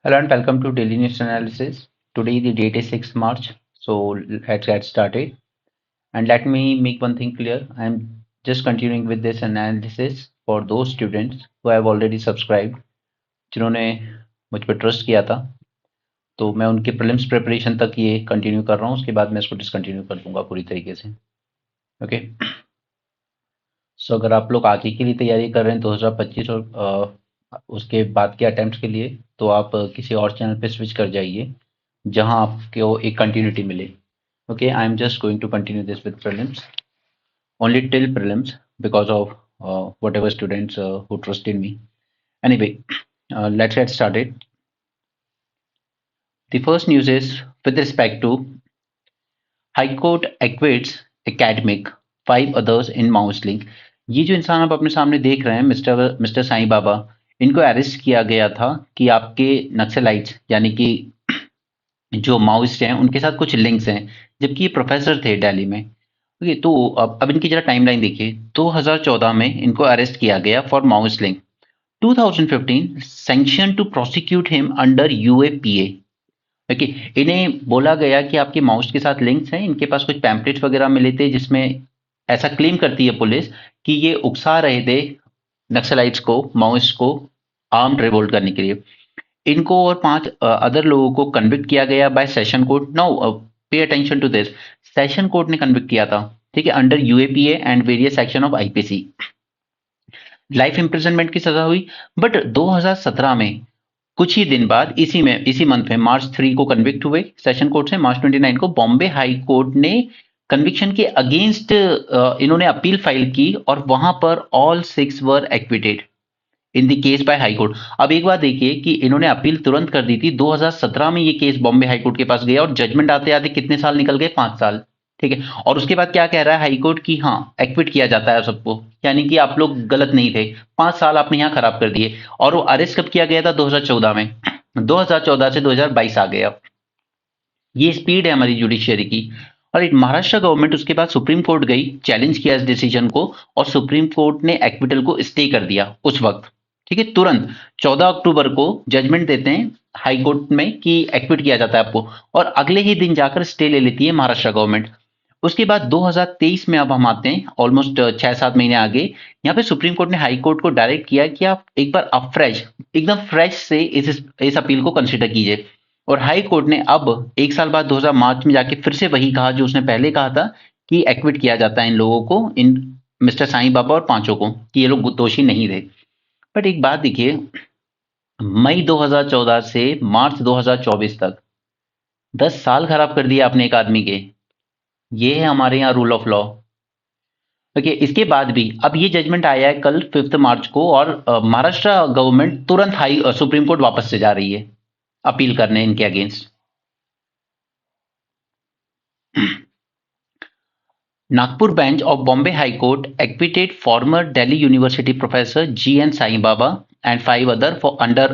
Hello and welcome to Daily News Analysis. Today the date is 6 March. So let's get started. And let me make one thing clear. I'm just continuing with this analysis for those students who have already subscribed, जिन्होंने मुझ पर trust किया था. तो मैं उनके prelims preparation तक ये कंटिन्यू कर रहा हूँ. उसके बाद मैं इसको डिसकंटिन्यू कर दूंगा पूरी तरीके से. ओके. सो अगर आप लोग आगे के लिए तैयारी कर रहे हैं 2025 और उसके बाद के अटेम्प्ट के लिए, तो आप किसी और चैनल पे स्विच कर जाइए जहां आपको एक कंटिन्यूटी मिले. Okay, I'm just going to continue this with prelims, only till prelims because of whatever students who trust in me. Anyway, let's get started. The first news is with respect to High Court acquits academic, 5 others in Maoist link. ये जो इंसान आप अपने सामने देख रहे हैं, mister Sai Baba, इनको अरेस्ट किया गया था कि आपके नक्सलाइट्स यानी कि जो माओइस्ट हैं उनके साथ कुछ लिंक्स हैं, जबकि ये प्रोफेसर थे दिल्ली में. ओके, तो अब इनकी जरा टाइमलाइन देखिए. 2014 में इनको अरेस्ट किया गया for Maoist link. 2015 sanction to prosecute him under UAPA. Okay, इन्हें बोला गया कि आपके माओइस्ट के साथ लिंक्स हैं, इनके पास कुछ पैम्पलेट्स वगैरह मिले थे जिसमें ऐसा क्लेम करती है पुलिस कि ये उकसा रहे थे नक्सलाइट्स को, माओइस्ट को आर्म्ड रिवोल्ट करने के लिए. इनको और 5 अदर लोगों को कन्विक्ट किया गया by session court. Now pay attention to this. Session court ने कन्विक्ट किया था, ठीक है, under UAPA and various section of IPC. Life imprisonment की सजा हुई. बट 2017 में कुछ ही दिन बाद इसी मंथ में मार्च 3 को कन्विक्ट हुए सेशन कोर्ट से. मार्च 29 को बॉम्बे हाई कोर्ट ने कन्विक्शन के अगेंस्ट इन्होंने अपील फाइल की और वहां पर all 6 were acquitted in the case by high court. अब एक बात देखिए कि इन्होंने अपील तुरंत कर दी थी. 2017 में ये केस बॉम्बे हाई कोर्ट के पास गया और जजमेंट आते आते कितने साल निकल गए? 5 साल. ठीक है, और उसके बाद क्या कह रहा है हाई कोर्ट की? हाँ, एक्विट किया जाता है सबको, यानी कि आप लोग गलत नहीं थे. 5 साल आपने यहां खराब कर दिए. और वो अरेस्ट कब किया गया था? 2014 में. 2014 से 2022 आ गया. ये स्पीड है हमारी जुडिशियरी की. और एक महाराष्ट्र गवर्नमेंट उसके बाद सुप्रीम कोर्ट गई, चैलेंज किया इस डिसीजन को और सुप्रीम कोर्ट ने एक्विटल को स्टे कर दिया उस वक्त. ठीक है, तुरंत 14 अक्टूबर को जजमेंट देते हैं हाई कोर्ट में कि एक्विट किया जाता है आपको, और अगले ही दिन जाकर स्टे ले लेती है महाराष्ट्र गवर्नमेंट. उसके बाद 2023 में अब हम आते हैं, ऑलमोस्ट 6-7 महीने आगे. यहाँ पे सुप्रीम कोर्ट ने हाई कोर्ट को डायरेक्ट किया कि आप एक बार अफ्रेश, एकदम फ्रेश से इस अपील को कंसिडर कीजिए. और हाई कोर्ट ने अब 1 साल बाद 2000 मार्च में जाके फिर से वही कहा जो उसने पहले कहा था कि एक्विट किया जाता है इन लोगों को, इन मिस्टर साईं बाबा और 5 को, कि ये लोग दोषी नहीं थे. बट एक बात देखिए, मई 2014 से मार्च 2024 तक 10 साल खराब कर दिए आपने एक आदमी के. ये है हमारे यहाँ रूल ऑफ लॉ. ओके, इसके बाद भी अब ये जजमेंट आया है कल 5 मार्च को, और महाराष्ट्र गवर्नमेंट तुरंत सुप्रीम कोर्ट वापस से जा रही है अपील करने इनके against. Nagpur bench of Bombay High Court acquitted former Delhi University professor G.N. Sai Baba and 5 others for under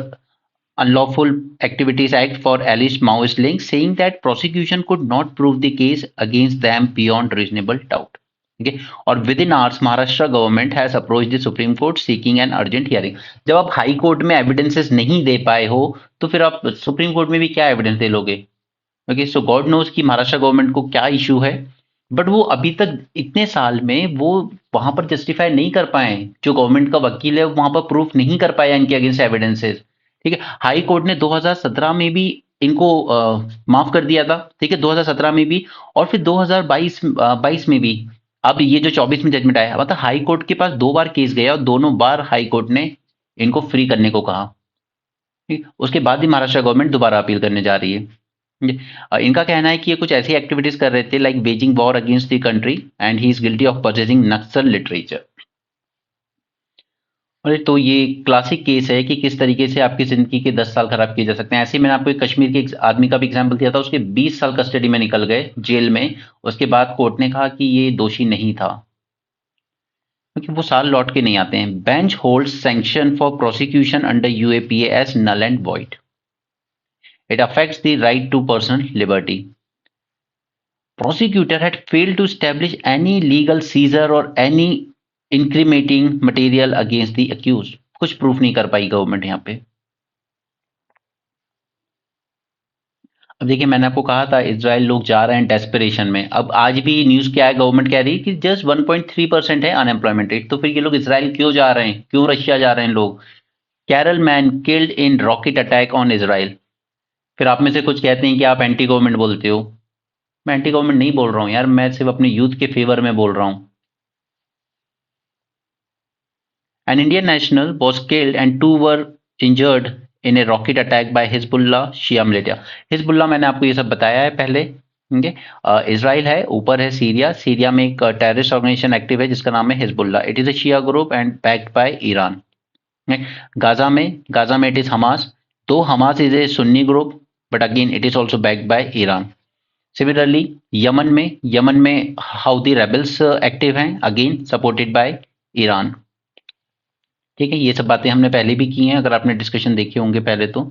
Unlawful Activities Act for alleged Maoist links, saying that prosecution could not prove the case against them beyond reasonable doubt. Okay, और with in hours Maharashtra government has approach the supreme court seeking an urgent hearing. जब आप high court में evidences नहीं दे पाए हो तो फिर आप सुप्रीम कोर्ट में भी क्या एविडेंस दे लोगे? ओके, सो गॉड नोज कि महाराष्ट्र गवर्नमेंट को क्या इशू है, बट वो अभी तक इतने साल में वो वहां पर जस्टिफाई नहीं कर पाए. जो गवर्नमेंट का वकील है वहां पर प्रूफ नहीं कर पाया इनके अगेंस्ट एविडेंसेस. ठीक है, हाई कोर्ट ने 2017 में भी इनको माफ कर दिया था. ठीक है, 2017 में भी, और फिर 2022 में भी. अब ये जो 24 में जजमेंट आया, मतलब हाई कोर्ट के पास 2 बार केस गया और दोनों बार हाई कोर्ट ने इनको फ्री करने को कहा. ठीक, उसके बाद ही महाराष्ट्र गवर्नमेंट दोबारा अपील करने जा रही है. इनका कहना है कि ये कुछ ऐसी एक्टिविटीज कर रहे थे like waging war against the country and he is guilty of purchasing Naxal literature. अरे तो ये क्लासिक केस है कि किस तरीके से आपकी जिंदगी के 10 साल खराब किए जा सकते हैं. ऐसे ही मैंने आपको एक कश्मीर के एक आदमी का भी एग्जाम्पल दिया था, उसके 20 साल कस्टडी में निकल गए जेल में. उसके बाद कोर्ट ने कहा कि ये दोषी नहीं था, क्योंकि वो साल लौट के नहीं आते हैं. Bench holds sanction for prosecution under UAPA as null and void. It affects the right to personal liberty. Prosecutor had failed to establish any legal seizure or any incriminating material against the accused. कुछ proof नहीं कर पाई government यहाँ पे. अब देखिए, मैंने आपको कहा था इजराइल लोग जा रहे हैं डेस्परेशन में। अब आज भी न्यूज क्या है, गवर्नमेंट कह रही है कि जस्ट 1.3% है अनएम्प्लॉयमेंट रेट। तो फिर ये लोग इजराइल क्यों जा रहे हैं, क्यों रशिया जा रहे हैं लोग? Kerala man killed in rocket attack on Israel. फिर आप में से कुछ कहते हैं कि आप एंटी गवर्नमेंट बोलते हो। मैं एंटी गवर्नमेंट नहीं बोल रहा हूँ यार, मैं सिर्फ अपने यूथ के फेवर में बोल रहा हूँ। An Indian national was killed and two were injured in a rocket attack by Hezbollah Shia militia. Hezbollah मैंने आपको ये सब बताया है पहले। ठीक है, इसराइल है, ऊपर है सीरिया। सीरिया में एक टेररिस्ट ऑर्गेनाइजेशन एक्टिव है जिसका नाम है Hezbollah. It is a Shia group and backed by Iran. Gaza में इट इज हमास। तो Hamas is a Sunni group, but again it is also backed by Iran. Similarly Yemen में Houthi rebels active हैं, again supported by Iran. ठीक है, ये सब बातें हमने पहले भी की हैं, अगर आपने डिस्कशन देखे होंगे पहले तो।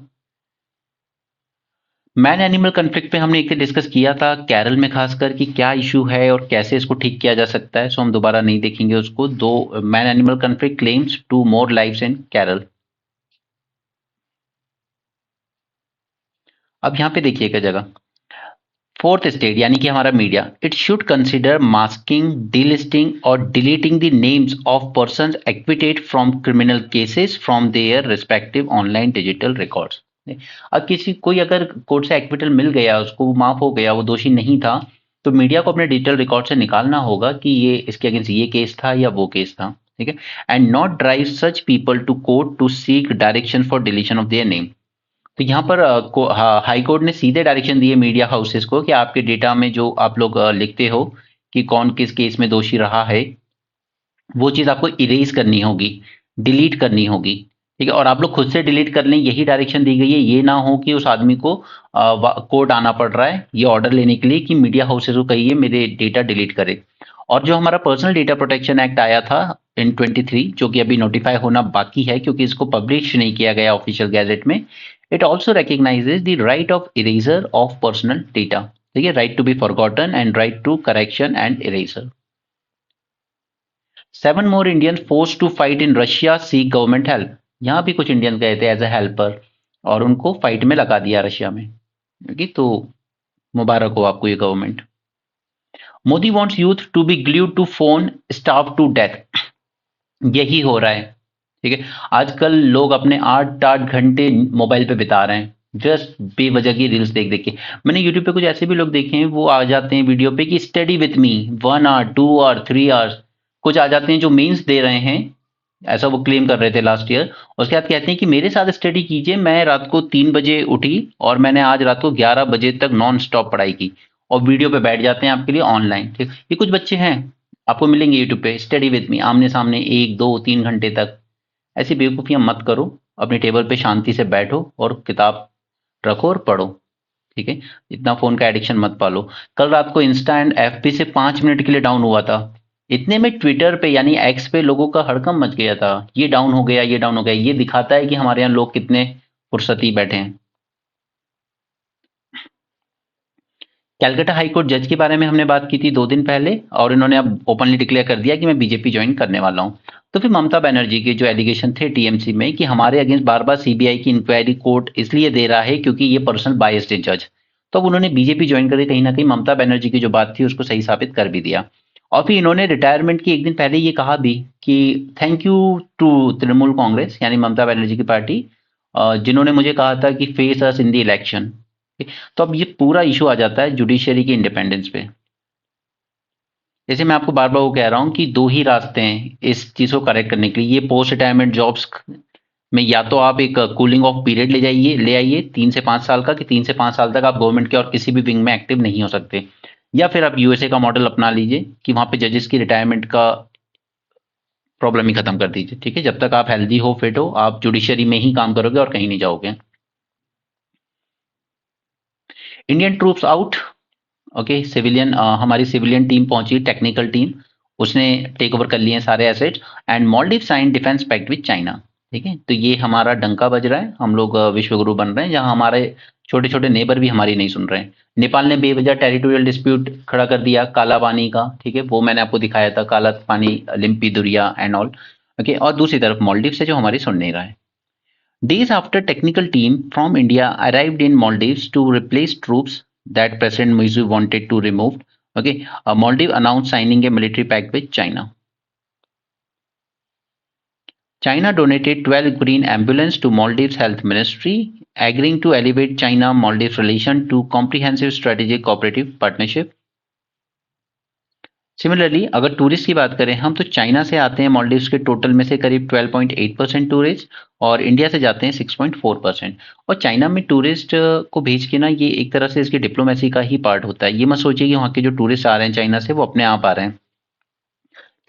मैन एनिमल कन्फ्लिक्ट पे हमने एक डिस्कस किया था केरल में, खासकर कि क्या इशू है और कैसे इसको ठीक किया जा सकता है। सो हम दोबारा नहीं देखेंगे उसको। दो man animal conflict claims two more lives in Kerala. अब यहाँ पे देखिएगा जगह, फोर्थ स्टेट यानी कि हमारा media, it should consider masking, delisting और deleting the names of persons acquitted from criminal cases from their respective online digital records. अब किसी कोई अगर कोर्ट से एक्विटल मिल गया, उसको वो माफ हो गया, वो दोषी नहीं था, तो मीडिया को अपने डिजिटल रिकॉर्ड से निकालना होगा कि ये इसके अगेंस्ट ये केस था या वो केस था। ठीक है, and not drive such people to court to seek direction for deletion of their name. तो यहाँ पर हाई कोर्ट ने सीधे डायरेक्शन दिए मीडिया हाउसेस को कि आपके डेटा में जो आप लोग लिखते हो कि कौन किस केस में दोषी रहा है, वो चीज़ आपको इरेज करनी होगी, डिलीट करनी होगी। ठीक है, और आप लोग खुद से डिलीट कर लें, यही डायरेक्शन दी गई है। ये ना हो कि उस आदमी को कोर्ट आना पड़ रहा है ये ऑर्डर लेने के लिए कि मीडिया हाउसेस को कहिए मेरे डेटा डिलीट करे। और जो हमारा पर्सनल डेटा प्रोटेक्शन एक्ट आया था इन 23, जो कि अभी नोटिफाई होना बाकी है क्योंकि इसको पब्लिश नहीं किया गया ऑफिशियल गैजेट में, it also recognises the right of erasure of personal data. ठीक है, right to be forgotten and right to correction and erasure. 7 more Indian force to fight in Russia seek government help. यहाँ भी कुछ Indian गए थे as a helper और उनको fight में लगा दिया रशिया में। ठीक, तो मुबारक हो आपको ये government. Modi wants youth to be glued to phone, stuffed to death. यही हो रहा है। ठीक है, आजकल लोग अपने 8-8 घंटे मोबाइल पे बिता रहे हैं जस्ट बेवजह की रील्स देख देख के। मैंने यूट्यूब पे कुछ ऐसे भी लोग देखे हैं, वो आ जाते हैं वीडियो पे कि study with me 1 hour 2 hour 3 hours. कुछ आ जाते हैं जो मीन्स दे रहे हैं, ऐसा वो क्लेम कर रहे थे लास्ट ईयर। उसके बाद कहते हैं कि मेरे साथ स्टडी कीजिए, मैं रात को 3 बजे उठी और मैंने आज रात को 11 बजे तक नॉन स्टॉप पढ़ाई की, और वीडियो पे बैठ जाते हैं आपके लिए ऑनलाइन। ठीक, ये कुछ बच्चे हैं आपको मिलेंगे यूट्यूब पे, स्टडी विद मी, आमने सामने 1 2 3 घंटे तक। ऐसी बेवकूफ़ियाँ मत करो, अपने टेबल पे शांति से बैठो और किताब रखो और पढ़ो। ठीक है, इतना फ़ोन का एडिक्शन मत पालो। कल रात को इंस्टा एंड एफबी से 5 मिनट के लिए डाउन हुआ था, इतने में ट्विटर पे यानी एक्स पे लोगों का हड़कंप मच गया था, ये डाउन हो गया, ये डाउन हो गया। ये दिखाता है कि हमारे यहाँ लोग कितने फुर्सती बैठे हैं। कैलकाटा हाई कोर्ट जज के बारे में हमने बात की थी 2 दिन पहले, और इन्होंने अब ओपनली डिक्लेयर कर दिया कि मैं बीजेपी ज्वाइन करने वाला हूं। तो फिर ममता बनर्जी के जो एलिगेशन थे टीएमसी में कि हमारे अगेंस्ट बार बार सीबीआई की इंक्वायरी कोर्ट इसलिए दे रहा है क्योंकि ये पर्सनल बायस्ड है जज, तो अब उन्होंने बीजेपी ज्वाइन कर दी। कहीं ना कहीं ममता बनर्जी की जो बात थी उसको सही साबित कर भी दिया। और फिर इन्होंने रिटायरमेंट की एक दिन पहले ये कहा भी कि thank you to Trinamool Congress यानी ममता बनर्जी की पार्टी, जिन्होंने मुझे कहा था कि face us in the election. तो अब ये पूरा इशू आ जाता है जुडिशरी की इंडिपेंडेंस पे। जैसे मैं आपको बार बार वो कह रहा हूँ कि दो ही रास्ते हैं इस चीज़ को करेक्ट करने के लिए। ये पोस्ट रिटायरमेंट जॉब्स में या तो आप एक कूलिंग ऑफ पीरियड ले आइए 3 से 5 साल का, कि 3 से 5 साल तक आप गवर्नमेंट के और किसी भी विंग में एक्टिव नहीं हो सकते, या फिर आप यूएसए का मॉडल अपना लीजिए कि वहां पे जजेस की रिटायरमेंट का प्रॉब्लम ही खत्म कर दीजिए। ठीक है, जब तक आप हेल्दी हो, फिट हो, आप जुडिशरी में ही काम करोगे और कहीं नहीं जाओगे। Indian troops out. Okay, civilian हमारी सिविलियन टीम पहुंची, टेक्निकल टीम, उसने टेक ओवर कर लिए हैं सारे assets. And Maldives sign defence pact with China. ठीक है, तो ये हमारा डंका बज रहा है, हम लोग विश्वगुरु बन रहे हैं, जहां हमारे छोटे छोटे नेबर भी हमारी नहीं सुन रहे हैं। नेपाल ने बेवजह टेरिटोरियल डिस्प्यूट खड़ा कर दिया काला पानी का। ठीक है, वो मैंने आपको दिखाया था, काला पानी, लिम्पी दुरिया एंड ऑल। ओके, और दूसरी तरफ मालदीव से जो हमारी सुन नहीं रहा है। Days after technical team from India arrived in Maldives to replace troops that President Moizu wanted to remove, okay, Maldives announced signing a military pact with China. China donated 12 green ambulance to Maldives Health Ministry, agreeing to elevate China-Maldives relation to comprehensive strategic cooperative partnership. Similarly अगर tourist की बात करें हम तो China से आते हैं मालदीव्स के टोटल में से करीब 12.8% टूरिस्ट और इंडिया से जाते हैं 6.4%। और चाइना में टूरिस्ट को भेज के ना ये एक तरह से इसकी डिप्लोमेसी का ही पार्ट होता है। ये मत सोचिए कि वहाँ के जो टूरिस्ट आ रहे हैं चाइना से वो अपने आप आ रहे हैं।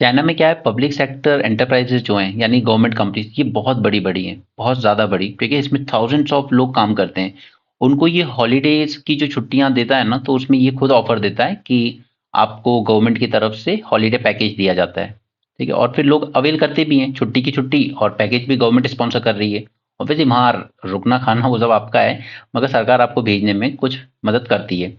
चाइना में क्या है, पब्लिक सेक्टर एंटरप्राइजेस जो हैं यानी गवर्नमेंट कंपनीज ये बहुत बड़ी बड़ी हैं, बहुत ज़्यादा बड़ी, ठीक है। इसमें थाउजेंड्स ऑफ लोग काम करते हैं। उनको ये हॉलीडेज की जो छुट्टियां देता है ना तो उसमें ये खुद ऑफर देता है कि आपको गवर्नमेंट की तरफ से हॉलीडे पैकेज दिया जाता है, ठीक है। और फिर लोग अवेल करते भी हैं छुट्टी की छुट्टी, और पैकेज भी गवर्नमेंट स्पॉन्सर कर रही है। ऑब्वियसली वहाँ रुकना खाना वो सब आपका है, मगर सरकार आपको भेजने में कुछ मदद करती है।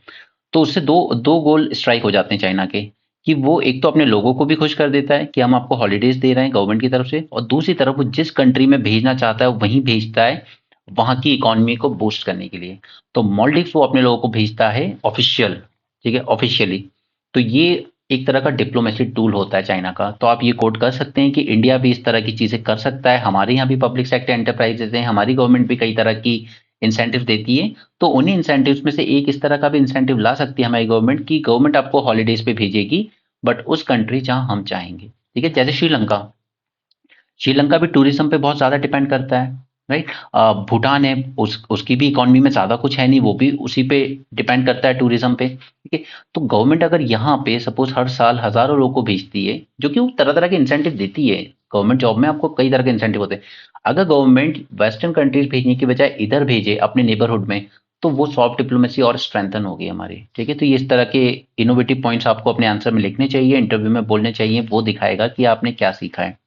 तो उससे दो दो गोल स्ट्राइक हो जाते हैं चाइना के, कि वो एक तो अपने लोगों को भी खुश कर देता है कि हम आपको हॉलीडेज दे रहे हैं गवर्नमेंट की तरफ से, और दूसरी तरफ वो जिस कंट्री में भेजना चाहता है वहीं भेजता है वहां की इकोनॉमी को बूस्ट करने के लिए। तो मॉलडीव्स वो अपने लोगों को भेजता है ऑफिशियल, ठीक है, ऑफिशियली। तो ये एक तरह का डिप्लोमेसी टूल होता है चाइना का। तो आप ये कोट कर सकते हैं कि इंडिया भी इस तरह की चीजें कर सकता है। हमारे यहाँ भी पब्लिक सेक्टर एंटरप्राइजेज हैं, हमारी गवर्नमेंट भी कई तरह की इंसेंटिव देती है। तो उन्हीं इंसेंटिव्स में से एक इस तरह का भी इंसेंटिव ला सकती है हमारी गवर्नमेंट, की गवर्नमेंट आपको हॉलीडेज पे भेजेगी बट उस कंट्री जहां हम चाहेंगे, ठीक है। जैसे श्रीलंका, श्रीलंका भी टूरिज्म पे बहुत ज़्यादा डिपेंड करता है, राइट। भूटान है, उसकी भी इकोनॉमी में ज़्यादा कुछ है नहीं, वो भी उसी पे डिपेंड करता है टूरिज्म पे, ठीक है। तो गवर्नमेंट अगर यहाँ पे सपोज हर साल हज़ारों लोगों को भेजती है, जो कि वो तरह-तरह के इंसेंटिव देती है, गवर्नमेंट जॉब में आपको कई तरह के इंसेंटिव होते हैं। अगर गवर्नमेंट वेस्टर्न कंट्रीज भेजने की बजाय इधर भेजे अपने नेबरहुड में, तो वो सॉफ्ट डिप्लोमेसी और स्ट्रेंथन होगी हमारी, ठीक है। तो ये इस तरह के इनोवेटिव पॉइंट्स आपको अपने आंसर में लिखने चाहिए, इंटरव्यू में बोलने चाहिए, वो दिखाएगा कि आपने क्या सीखा है।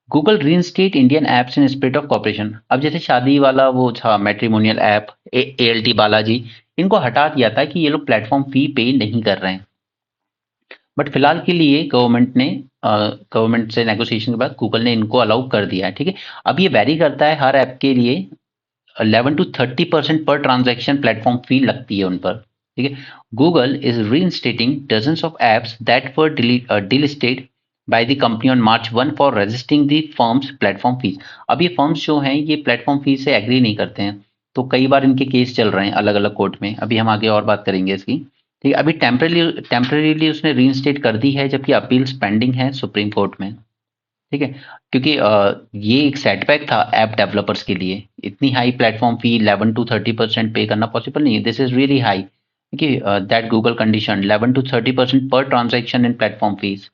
Google reinstate Indian apps in spirit of corporation. अब जैसे शादी वाला वो था मैट्रिमोनियल ऐप ALT बालाजी, इनको हटा दिया था कि ये लोग प्लेटफॉर्म फी पे नहीं कर रहे हैं, बट फिलहाल के लिए गवर्नमेंट से नेगोशिएशन के बाद गूगल ने इनको अलाउ कर दिया है, ठीक है। अब ये वेरी करता है हर ऐप के लिए, 11 to 30% पर ट्रांजैक्शन प्लेटफॉर्म फी लगती है उन पर, ठीक है। Google is reinstating dozens of apps that were delisted by the company on March 1 for resisting the firm's platform fees. अब ये फर्म्स जो हैं ये प्लेटफॉर्म फीस से एग्री नहीं करते हैं, तो कई बार इनके केस चल रहे हैं अलग अलग कोर्ट में। अभी हम आगे और बात करेंगे इसकी, ठीक है। अभी टेम्परेरीली उसने रीइंस्टेट कर दी है, जबकि अपील्स पेंडिंग है सुप्रीम कोर्ट में, ठीक है। क्योंकि ये एक सेटबैक था ऐप डेवलपर्स के लिए। इतनी हाई प्लेटफॉर्म फी 11 to 30% पे करना पॉसिबल नहीं है, दिस इज रियली हाई, ठीक है। दैट गूगल कंडीशन 11 to 30% पर ट्रांजैक्शन इन प्लेटफॉर्म फीस।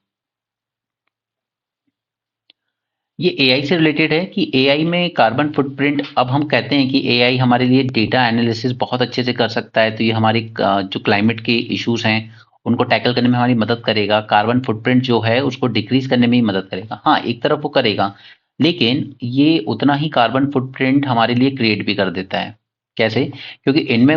ये एआई से रिलेटेड है कि एआई में कार्बन फुटप्रिंट, अब हम कहते हैं कि एआई हमारे लिए डेटा एनालिसिस बहुत अच्छे से कर सकता है, तो ये हमारी जो क्लाइमेट के इश्यूज हैं उनको टैकल करने में हमारी मदद करेगा। कार्बन फुटप्रिंट जो है उसको डिक्रीज करने में ही मदद करेगा। हाँ, एक तरफ वो करेगा, लेकिन ये उतना ही कार्बन फुटप्रिंट हमारे लिए क्रिएट भी कर देता है। कैसे? क्योंकि इनमें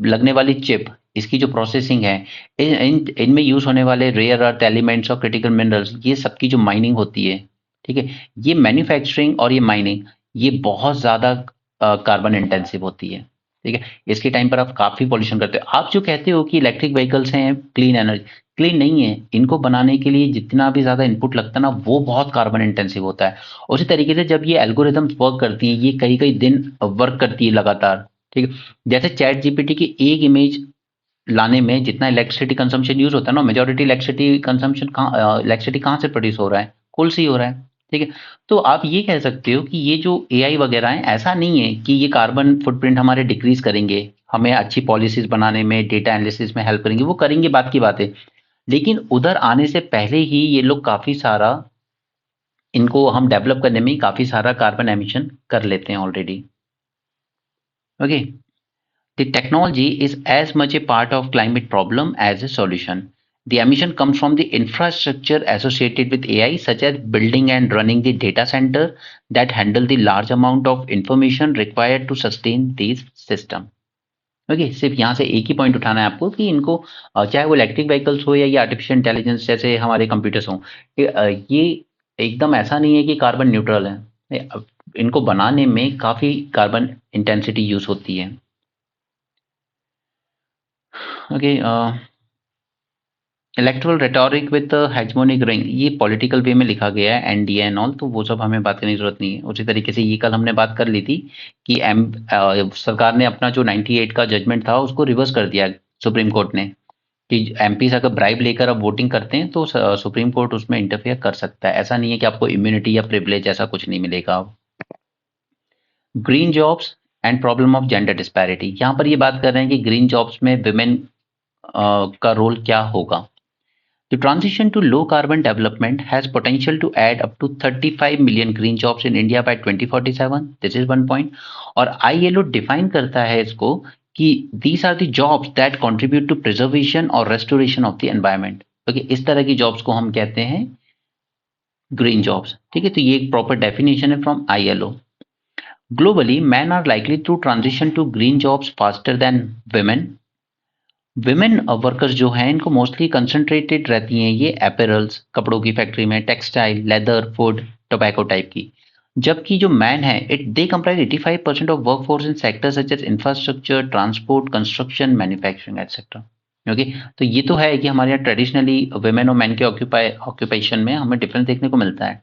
लगने वाली चिप, इसकी जो प्रोसेसिंग है, इनमें यूज होने वाले रेयर अर्थ एलिमेंट्स और क्रिटिकल मिनरल्स, ये सबकी जो माइनिंग होती है, ठीक है, ये मैन्युफैक्चरिंग और ये माइनिंग ये बहुत ज़्यादा कार्बन इंटेंसिव होती है, ठीक है। इसके टाइम पर आप काफ़ी पॉल्यूशन करते हो। आप जो कहते हो कि इलेक्ट्रिक व्हीकल्स हैं क्लीन एनर्जी, क्लीन नहीं है। इनको बनाने के लिए जितना भी ज़्यादा इनपुट लगता है ना वो बहुत कार्बन इंटेंसिव होता है। उसी तरीके से जब ये एल्गोरिदम्स वर्क करती हैं, ये कई कई दिन वर्क करती है लगातार, ठीक है। जैसे चैट जीपीटी की एक इमेज लाने में जितना इलेक्ट्रिसिटी कंजम्पशन यूज होता है ना, मेजोरिटी इलेक्ट्रिसिटी कहाँ से प्रोड्यूस हो रहा है? कोल से ही हो रहा है, ठीक है। तो आप ये कह सकते हो कि ये जो एआई वगैरह है, ऐसा नहीं है कि ये कार्बन फुटप्रिंट हमारे डिक्रीज करेंगे, हमें अच्छी पॉलिसीज बनाने में, डेटा एनालिसिस में हेल्प करेंगे, वो करेंगे, बात की बात है। लेकिन उधर आने से पहले ही ये लोग काफी सारा, इनको हम डेवलप करने में काफी सारा कार्बन एमिशन कर लेते हैं already, okay. The technology is as much a part of climate problem as a solution. The emission comes from the infrastructure associated with AI, such as building and running the data center that handle the large amount of information required to sustain these system. Okay, सिर्फ यहाँ से एक ही point उठाना है आपको कि इनको चाहे वो इलेक्ट्रिक व्हीकल्स हो या ये आर्टिफिशियल इंटेलिजेंस जैसे हमारे कंप्यूटर्स हों, ये एकदम ऐसा नहीं है कि कार्बन न्यूट्रल है। इनको बनाने में काफ़ी कार्बन इंटेंसिटी यूज़ होती है। ओके, इलेक्टोरल रेटोरिक विद हेgemonic रिंग, ये पॉलिटिकल वे में लिखा गया है, एनडीए एंड ऑल, तो वो सब हमें बात करने की जरूरत नहीं है। उसी तरीके से ये कल हमने बात कर ली थी कि सरकार ने अपना जो 98 का जजमेंट था उसको रिवर्स कर दिया सुप्रीम कोर्ट ने, कि एमपीज अगर ब्राइब लेकर अब वोटिंग करते हैं तो सुप्रीम कोर्ट उसमें इंटरफेयर कर सकता है। ऐसा नहीं है कि आपको इम्यूनिटी या प्रिविलेज ऐसा कुछ नहीं मिलेगा। Green jobs and problem of gender disparity, यहाँ पर ये बात कर रहे हैं कि ग्रीन जॉब्स में विमेन का रोल क्या होगा। The transition to low carbon development has potential to add up to 35 million green jobs in India by 2047. This is one point. और ILO define करता है इसको कि these are the jobs that contribute to preservation or restoration of the environment. Okay, इस तरह की jobs को हम कहते हैं green jobs. ठीक है, तो ये एक proper definition है from ILO. Globally, men are likely to transition to green jobs faster than women. Women workers जो हैं इनको मोस्टली कंसंट्रेटेड रहती हैं ये अपैरल्स, कपड़ों की फैक्ट्री में, textile, leather, food, tobacco type की। जबकि जो मैन है it they comprise 85% of workforce in sectors such as infrastructure, transport, construction, manufacturing etcetera. Okay, तो ये तो है कि हमारे यहाँ ट्रेडिशनली वुमेन और मैन के ऑक्यूपेशन में हमें डिफरेंस देखने को मिलता है।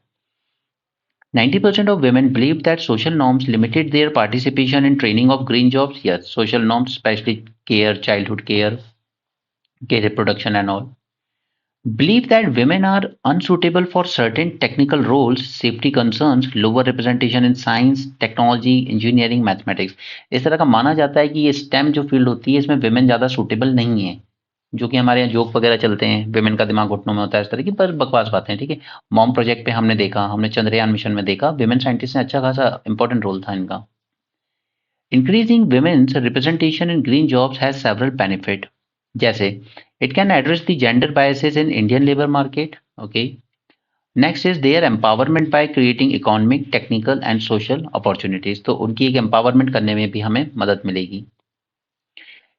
90% of women believe that social norms limited their participation in training of green jobs. Yes, social norms, especially care, childhood care, reproduction and all. Believe that women are unsuitable for certain technical roles, safety concerns, lower representation in science, technology, engineering, mathematics. इस तरह का माना जाता है कि ये STEM जो field होती है इसमें women ज़्यादा suitable नहीं है, जो कि हमारे यहाँ जोक वगैरह चलते हैं, विमेन का दिमाग घुटनों में होता है, इस तरह की पर बकवास बातें हैं। ठीक है, मॉम प्रोजेक्ट पे हमने देखा, हमने चंद्रयान मिशन में देखा, विमेन साइंटिस्ट ने अच्छा खासा इंपॉर्टेंट रोल था इनका। Increasing women's representation in green jobs has several benefit, जैसे it can address the gender biases in Indian labour market. Okay, next is there empowerment by creating economic, technical and social opportunities, तो उनकी एक empowerment करने में भी हमें मदद मिलेगी।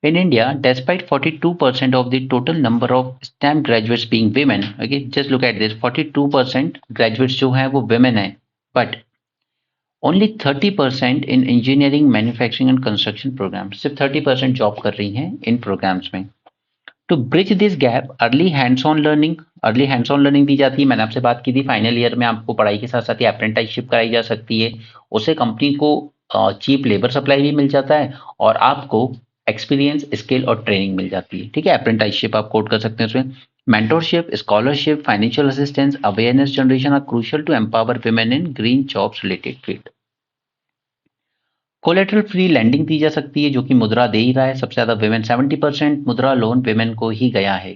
In India, despite 42% of the total number of STEM graduates being women, okay, just look at this, 42% graduates जो हैं वो women हैं, but only 30% in engineering, manufacturing and construction programs, सिर्फ 30% जॉब कर रही हैं इन प्रोग्राम्स में। To bridge this gap, early hands on learning दी जाती है। मैंने आपसे बात की थी फाइनल ईयर में आपको पढ़ाई के साथ साथ ही अप्रेंटिसशिप कराई जा सकती है, उससे कंपनी को चीप लेबर सप्लाई भी मिल जाता है और आपको एक्सपीरियंस, स्किल और ट्रेनिंग मिल जाती है। ठीक है, अप्रेंटिसशिप आप कोड कर सकते हैं उसमें। Mentorship, scholarship, financial assistance, awareness generation are crucial to empower women in green jobs related field. Collateral free lending दी जा सकती है, जो कि मुद्रा दे ही रहा है सबसे ज्यादा विमेन, 70% मुद्रा लोन विमेन को ही गया है।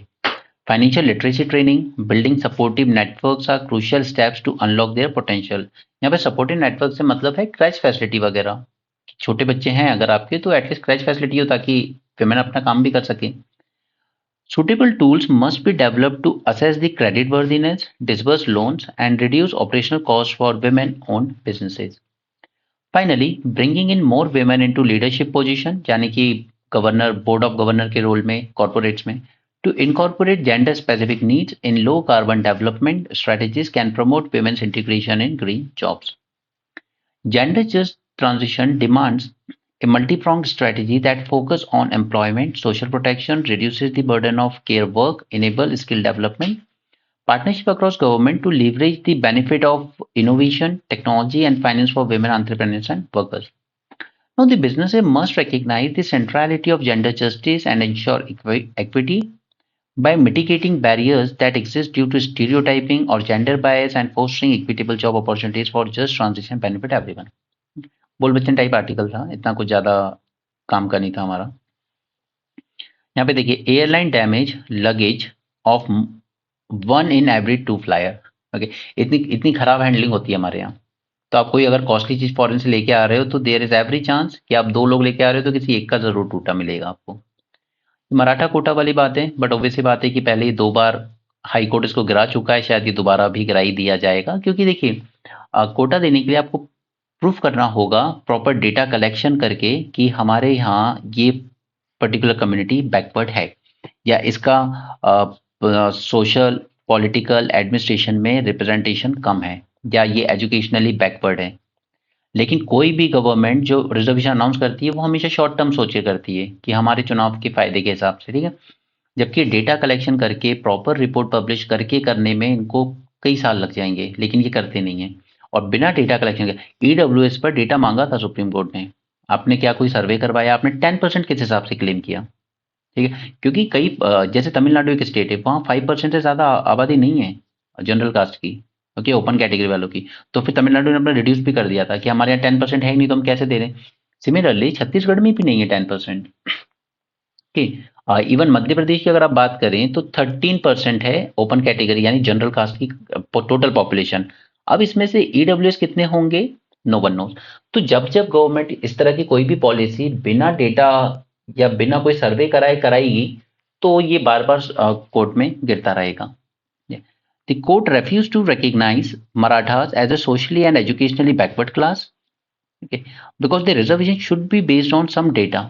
Financial literacy training, building supportive networks are crucial steps to unlock their potential. यहाँ पे सपोर्टिव नेटवर्क से मतलब है क्रैच फैसिलिटी वगैरह, छोटे बच्चे हैं अगर आपके तो एटलीस्ट क्रैच फैसिलिटी हो ताकि विमेन अपना काम भी कर सके। Suitable tools must be developed to assess the credit worthiness, disburse loans, and reduce operational costs for women-owned businesses. Finally, bringing in more women into leadership position, यानी कि गवर्नर, बोर्ड ऑफ गवर्नर के role में corporates में, to incorporate gender specific needs in low carbon development strategies can promote women's integration in green jobs. Gender just transition demands a multi-pronged strategy that focuses on employment, social protection, reduces the burden of care work, enable skill development, partnership across government to leverage the benefit of innovation, technology, and finance for women entrepreneurs and workers. Now, the businesses must recognize the centrality of gender justice and ensure equity by mitigating barriers that exist due to stereotyping or gender bias and fostering equitable job opportunities for just transition benefit everyone. बोल Bachchan type article था, इतना कुछ ज़्यादा काम का नहीं था हमारा। यहाँ पे देखिए, airline damage luggage of 1 in every 2 flyer. Okay, इतनी खराब हैंडलिंग होती है हमारे यहाँ। तो आप कोई अगर कॉस्टली चीज़ फॉरेन से लेके आ रहे हो तो देयर इज एवरी चांस कि आप 2 लोग लेके आ रहे हो तो किसी एक का ज़रूर टूटा मिलेगा आपको। मराठा कोटा वाली बात है, बट ऑब्वियस बात है कि पहले ही 2 बार हाई कोर्ट इसको गिरा चुका है, शायद ये दोबारा भी गिरा ही दिया जाएगा, क्योंकि देखिए कोटा देने के लिए आपको प्रूफ करना होगा प्रॉपर डेटा कलेक्शन करके कि हमारे यहाँ ये पर्टिकुलर कम्युनिटी बैकवर्ड है या इसका सोशल, पॉलिटिकल, एडमिनिस्ट्रेशन में रिप्रेजेंटेशन कम है या ये एजुकेशनली बैकवर्ड है। लेकिन कोई भी गवर्नमेंट जो रिजर्वेशन अनाउंस करती है वो हमेशा शॉर्ट टर्म सोच के करती है कि हमारे चुनाव के फायदे के हिसाब से, ठीक है। जबकि डेटा कलेक्शन करके प्रॉपर रिपोर्ट पब्लिश करके करने में इनको कई साल लग जाएंगे, लेकिन ये करते नहीं है। और बिना डेटा कलेक्शन के ईडब्ल्यूएस पर डेटा मांगा था सुप्रीम कोर्ट ने, आपने क्या कोई सर्वे करवाया? आपने 10% किस हिसाब से क्लेम किया? ठीक है, क्योंकि कई जैसे तमिलनाडु एक स्टेट है, वहाँ 5% से ज़्यादा आबादी नहीं है जनरल कास्ट की, ओके, ओपन कैटेगरी वालों की। तो फिर तमिलनाडु ने अपना रिड्यूस भी कर दिया था कि हमारे यहाँ 10% है ही नहीं, तो हम कैसे दे रहे हैं। सिमिलरली छत्तीसगढ़ में भी नहीं है 10%। ओके, इवन मध्य प्रदेश की अगर आप बात करें तो 13% है ओपन कैटेगरी यानी जनरल कास्ट की टोटल पॉपुलेशन। अब इसमें से ईडब्ल्यूएस कितने होंगे, नो वन नोज। तो जब जब गवर्नमेंट इस तरह की कोई भी पॉलिसी बिना डेटा या बिना कोई सर्वे कराए कराएगी, तो ये बार बार कोर्ट में गिरता रहेगा। The court refused to recognize Marathas as a socially and educationally backward class, okay, because the reservation should be based on some data.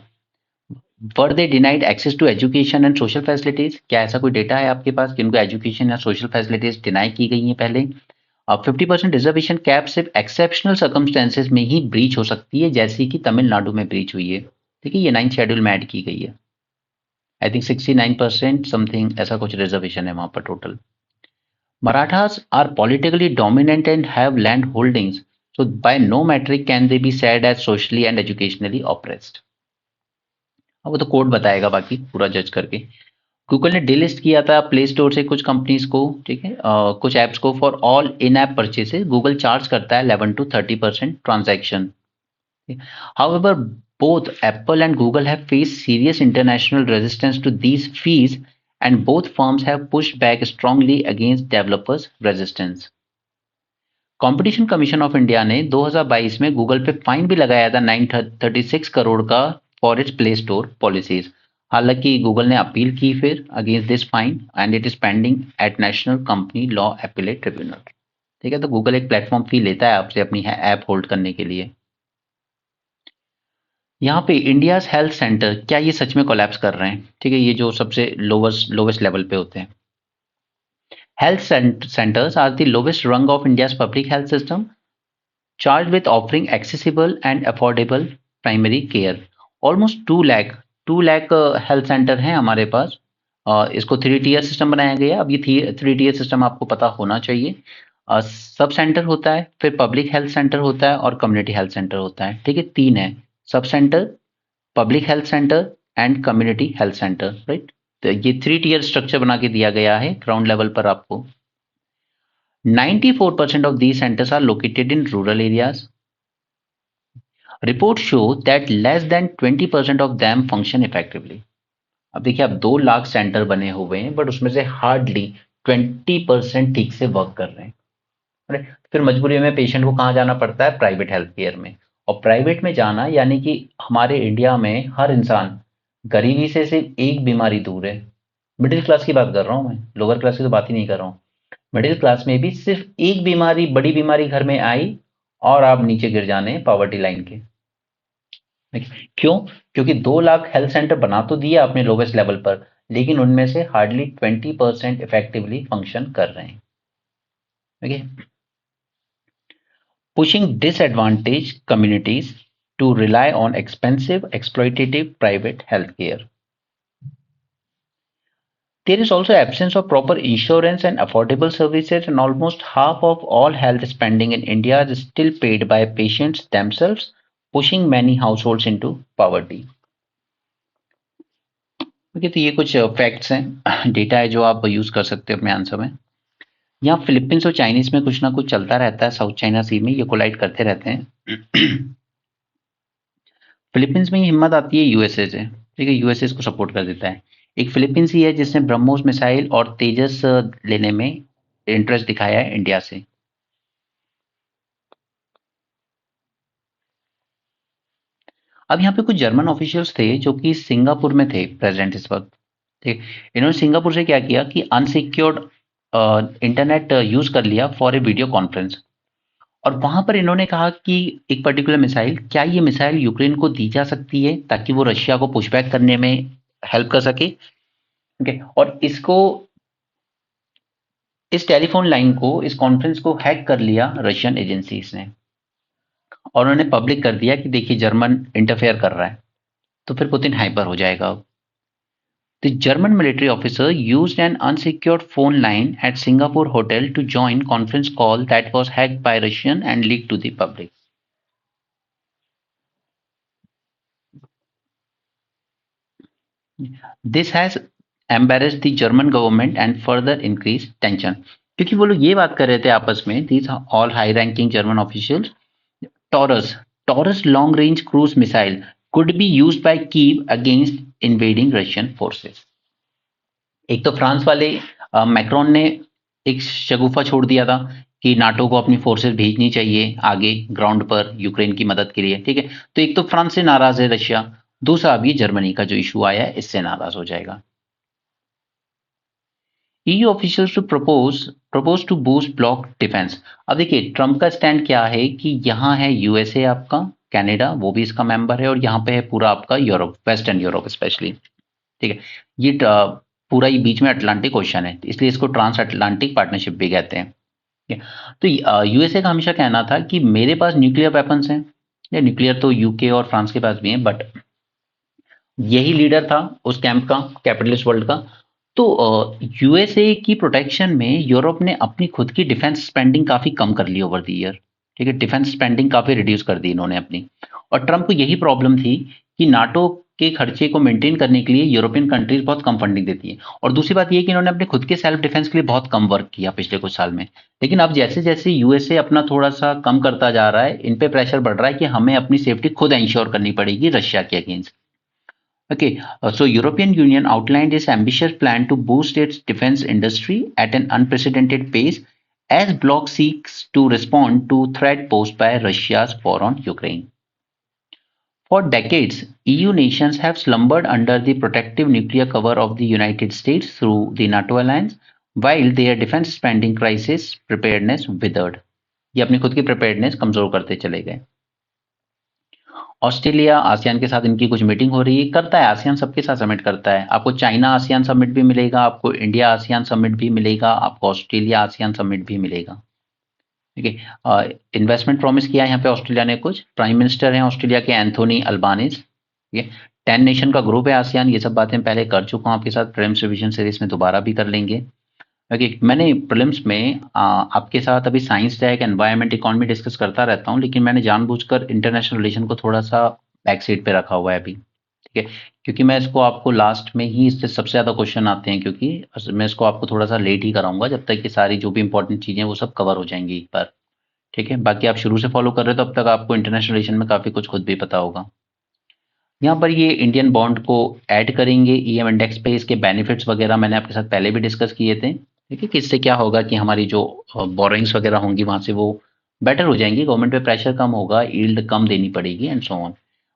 Were they denied access to education and social facilities? क्या ऐसा कोई data है आपके पास कि उनको education या social facilities deny की गई हैं पहले? अब 50% रिजर्वेशन कैप सिर्फ एक्सेप्शनल सर्कमस्टेंसेज में ही ब्रीच हो सकती है, जैसे कि तमिलनाडु में ब्रीच हुई है। ठीक है, ये 9th शेड्यूल में ऐड की गई है। आई थिंक 69% समथिंग ऐसा कुछ रिजर्वेशन है वहां पर total. Marathas are politically dominant and have land holdings, so by no metric can they be said as socially and educationally oppressed. अब वो तो कोर्ट बताएगा बाकी पूरा जज करके। गूगल ने डिलिस्ट किया था प्ले स्टोर से कुछ कंपनीज को, ठीक है, कुछ ऐप्स को। For all in app purchases Google charge करता है 11 to 30% transaction. However both Apple and Google have faced serious international resistance to these fees, and both firms have pushed back strongly against developers' resistance. Competition commission of India ने 2022 में Google पे fine भी लगाया था 936 करोड़ का for its play store policies. हालांकि Google ने appeal की फिर against this fine and it is pending at national company law appellate tribunal. ठीक है, तो गूगल एक प्लेटफॉर्म फी लेता है आपसे अपनी ऐप होल्ड करने के लिए। यहाँ पे इंडियाज हेल्थ सेंटर, क्या ये सच में कोलैप्स कर रहे हैं? ठीक है, ये जो सबसे लोवेस्ट लेवल पे होते हैं। Health centers are the lowest rung of India's public health system, charged with offering accessible and affordable primary care. Almoस्ट 2 lakh health centre हैं हमारे पास। इसको 3 tier सिस्टम बनाया गया। अब ये 3 tier सिस्टम आपको पता होना चाहिए। सब सेंटर होता है, फिर पब्लिक हेल्थ सेंटर होता है और कम्युनिटी हेल्थ सेंटर होता है। ठीक है, 3 है, sub centre, public health centre and community health centre, right. तो ये 3 tier स्ट्रक्चर बना के दिया गया है ग्राउंड लेवल पर आपको। 94% of these centers are located in rural areas. Reports show that less than 20% of them function effectively. अब देखिए, अब 2 लाख सेंटर बने हुए हैं, बट उसमें से हार्डली 20% ठीक से वर्क कर रहे हैं। फिर मजबूरी में पेशेंट को कहाँ जाना पड़ता है? प्राइवेट हेल्थ केयर में। और प्राइवेट में जाना यानी कि हमारे इंडिया में हर इंसान गरीबी से सिर्फ एक बीमारी दूर है। मिडिल क्लास की बात कर रहा हूँ मैं, लोअर क्लास की तो बात ही नहीं कर रहा हूँ। मिडिल क्लास में भी सिर्फ एक बीमारी, बड़ी बीमारी घर में आई और आप नीचे गिर जाने पॉवर्टी लाइन के। क्यों? क्योंकि 2 लाख हेल्थ सेंटर बना तो दिया अपने लोवेस्ट लेवल पर, लेकिन उनमें से हार्डली 20% इफेक्टिवली फंक्शन कर रहे हैं। Okay, pushing disadvantaged communities to rely on expensive, exploitative private healthcare. There is also absence of proper insurance and affordable services, and almost half of all health spending in India is still paid by patients themselves, pushing many households into poverty. Okay, तो ये कुछ facts हैं, data है जो आप use कर सकते हो अपने आंसर में। यहाँ फिलीपींस और चाइनीज में कुछ ना कुछ चलता रहता है, साउथ चाइना सी में ये कोलाइड करते रहते हैं। फिलीपींस में ये हिम्मत आती है यूएसए से, ठीक है, यूएसए इसको सपोर्ट कर देता है। एक फिलीपींस ही है जिसने ब्रह्मोस मिसाइल और तेजस लेने में इंटरेस्ट दिखाया है इंडिया से। अब यहाँ पे कुछ जर्मन ऑफिशियल्स थे जो कि सिंगापुर में थे प्रेजेंट इस वक्त। ठीक, इन्होंने सिंगापुर से क्या किया कि अनसिक्योर्ड इंटरनेट यूज कर लिया फॉर ए वीडियो कॉन्फ्रेंस। और वहां पर इन्होंने कहा कि एक पर्टिकुलर मिसाइल, क्या ये मिसाइल यूक्रेन को दी जा सकती है ताकि वो रशिया को पुशबैक करने में हेल्प कर सके। ओके, और इसको, इस टेलीफोन लाइन को, इस कॉन्फ्रेंस को हैक कर लिया रशियन एजेंसीज ने। और उन्होंने पब्लिक कर दिया कि देखिए जर्मन इंटरफेयर कर रहा है, तो फिर पुतिन हाइपर हो जाएगा अब। The German military officer used an unsecured phone line at Singapore hotel to join conference call that was hacked by Russian and leaked to the public. This has embarrassed the German government and further increased tension. क्योंकि वो लोग ये बात कर रहे थे आपस में, these all high ranking German officials, Taurus long range cruise missile could be used by Kyiv against invading Russian forces. एक तो फ्रांस वाले मैक्रोन ने एक शगुफा छोड़ दिया था कि नाटो को अपनी फोर्सेस भेजनी चाहिए आगे ग्राउंड पर यूक्रेन की मदद के लिए, ठीक है। तो एक तो फ्रांस से नाराज है रशिया, दूसरा अब ये जर्मनी का जो इशू आया है इससे नाराज हो जाएगा। EU officials to propose to boost bloc defence. अब देखिए ट्रंप का स्टैंड क्या है कि यहाँ है यूएसए आपका, कनाडा वो भी इसका मेंबर है, और यहाँ पे है पूरा आपका यूरोप, वेस्टर्न यूरोप स्पेशली, ठीक है। ये पूरा ही बीच में अटलांटिक ओशन है, इसलिए इसको ट्रांस अटलांटिक पार्टनरशिप भी कहते हैं। तो यूएसए का हमेशा कहना था कि मेरे पास न्यूक्लियर वेपन्स हैं, या न्यूक्लियर तो यूके और फ्रांस के पास भी हैं, बट यही लीडर था उस कैंप का, कैपिटलिस्ट वर्ल्ड का। तो यूएसए की प्रोटेक्शन में यूरोप ने अपनी खुद की डिफेंस स्पेंडिंग काफी कम कर ली ओवर द ईयर, ठीक है। डिफेंस स्पेंडिंग काफी रिड्यूस कर दी इन्होंने अपनी, और ट्रंप को यही प्रॉब्लम थी कि नाटो के खर्चे को मेंटेन करने के लिए यूरोपियन कंट्रीज बहुत कम फंडिंग देती है, और दूसरी बात ये कि इन्होंने अपने खुद के सेल्फ डिफेंस के लिए बहुत कम वर्क किया पिछले कुछ साल में। लेकिन अब जैसे जैसे यूएसए अपना थोड़ा सा कम करता जा रहा है, इन पे प्रेशर बढ़ रहा है कि हमें अपनी सेफ्टी खुद इंश्योर करनी पड़ेगी रशिया के against. Okay, so European Union outlined its ambitious plan to boost its defense industry at an unprecedented pace as bloc seeks to respond to threat posed by Russia's war on Ukraine. For decades, EU nations have slumbered under the protective nuclear cover of the United States through the NATO alliance, while their defense spending crisis preparedness withered. ये अपनी खुद की preparedness कमजोर करते चले गए। Australia ASEAN के साथ इनकी कुछ मीटिंग हो रही है, करता है आसियान सबके साथ समिट करता है, आपको चाइना आसियान समिट भी मिलेगा, आपको इंडिया आसियान समिट भी मिलेगा, आपको ऑस्ट्रेलिया आसियान समिट भी मिलेगा, ठीक है। इन्वेस्टमेंट प्रॉमिस किया है यहाँ पे ऑस्ट्रेलिया ने, कुछ प्राइम मिनिस्टर हैं ऑस्ट्रेलिया के एंथोनी अल्बानीज, ठीक है। 10 नेशन का ग्रुप है आसियान, ये सब बातें पहले कर चुका हूँ आपके साथ, प्रीलिम्स रिवीजन सीरीज में दोबारा भी कर लेंगे। ओके, मैंने प्रीलिम्स में आपके साथ अभी science tag environment economy discuss करता रहता हूँ, लेकिन मैंने जानबूझकर इंटरनेशनल रिलेशन को थोड़ा सा बैक सीट पे रखा हुआ है अभी, ठीक है। क्योंकि मैं इसको आपको लास्ट में ही, इससे सबसे ज़्यादा क्वेश्चन आते हैं, क्योंकि मैं इसको आपको थोड़ा सा लेट ही कराऊंगा जब तक कि सारी जो भी इंपॉर्टेंट चीज़ें वो सब कवर हो जाएंगी एक बार, ठीक है। बाकी आप शुरू से फॉलो कर रहे हो तो अब तक आपको इंटरनेशनल रिलेशन में काफ़ी कुछ खुद भी पता होगा। यहाँ पर ये इंडियन बॉन्ड को ऐड करेंगे ईएम इंडेक्स पे, इसके बेनिफिट्स वगैरह मैंने आपके साथ पहले भी डिस्कस किए थे, ठीक है। कि इससे क्या होगा कि हमारी जो बोरोइंग्स वगैरह होंगी वहां से वो बेटर हो जाएंगी, गवर्नमेंट पे प्रेशर कम होगा, यील्ड कम देनी पड़ेगी and so on.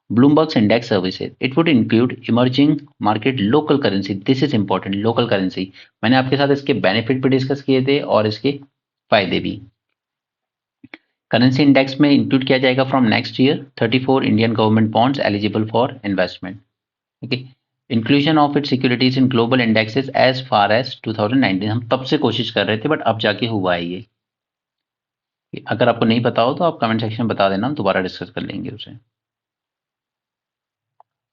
Bloomberg's index services, it would include emerging market local currency, this is important, local currency. मैंने आपके साथ इसके बेनिफिट भी डिस्कस किए थे और इसके फायदे भी। करेंसी इंडेक्स में इंक्लूड किया जाएगा from next year 34 Indian government bonds eligible for investment, okay. Inclusion of it securities in global indexes as far as 2019, हम तब से कोशिश कर रहे थे बट अब जाके हुआ है ये। अगर आपको नहीं पता हो तो आप कमेंट सेक्शन में बता देना, हम दोबारा डिस्कस कर लेंगे उसे।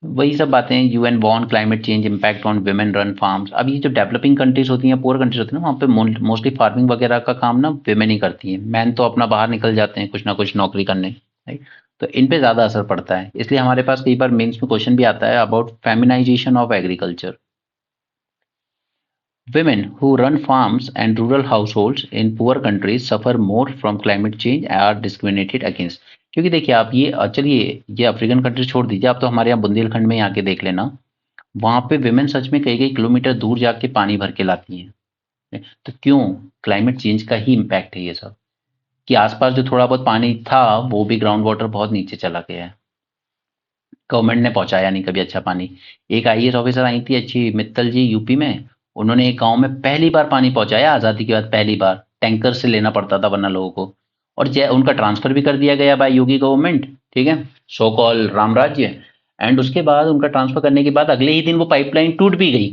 वही सब बातें, UN warn climate change impact on women run farms. अब ये जो डेवलपिंग कंट्रीज होती हैं, पुअर कंट्रीज होती हैं ना, वहाँ पे मोस्टली फार्मिंग वगैरह का काम ना वुमेन ही करती हैं, मैन तो अपना बाहर निकल जाते हैं कुछ ना कुछ नौकरी करने, राइट। तो इन पे ज़्यादा असर पड़ता है, इसलिए हमारे पास कई बार मेंस में क्वेश्चन भी आता है about feminisation of agriculture. Women who run farms and rural households in poor countries suffer more from climate change and are discriminated against। क्योंकि देखिए आप ये चलिए ये अफ्रीकन कंट्री छोड़ दीजिए, आप तो हमारे यहाँ बुंदेलखंड में आके देख लेना, वहां पे विमेन सच में कई कई किलोमीटर दूर जाके पानी भर के लाती हैं। तो क्यों? क्लाइमेट चेंज का ही इम्पैक्ट है ये सब, कि आसपास जो थोड़ा बहुत पानी था वो भी ग्राउंड वाटर बहुत नीचे चला गया है, गवर्नमेंट ने पहुंचाया नहीं कभी अच्छा पानी। एक आईएएस ऑफिसर आई थी अच्छी, मित्तल जी, यूपी में, उन्होंने एक गांव में पहली बार पानी पहुंचाया आज़ादी के बाद, पहली बार टैंकर से लेना पड़ता था वरना लोगों को, और उनका ट्रांसफर भी कर दिया गया बाय योगी गवर्नमेंट, ठीक है, सो कॉल राम राज्य। एंड उसके बाद उनका ट्रांसफर करने के बाद अगले ही दिन वो पाइपलाइन टूट भी गई,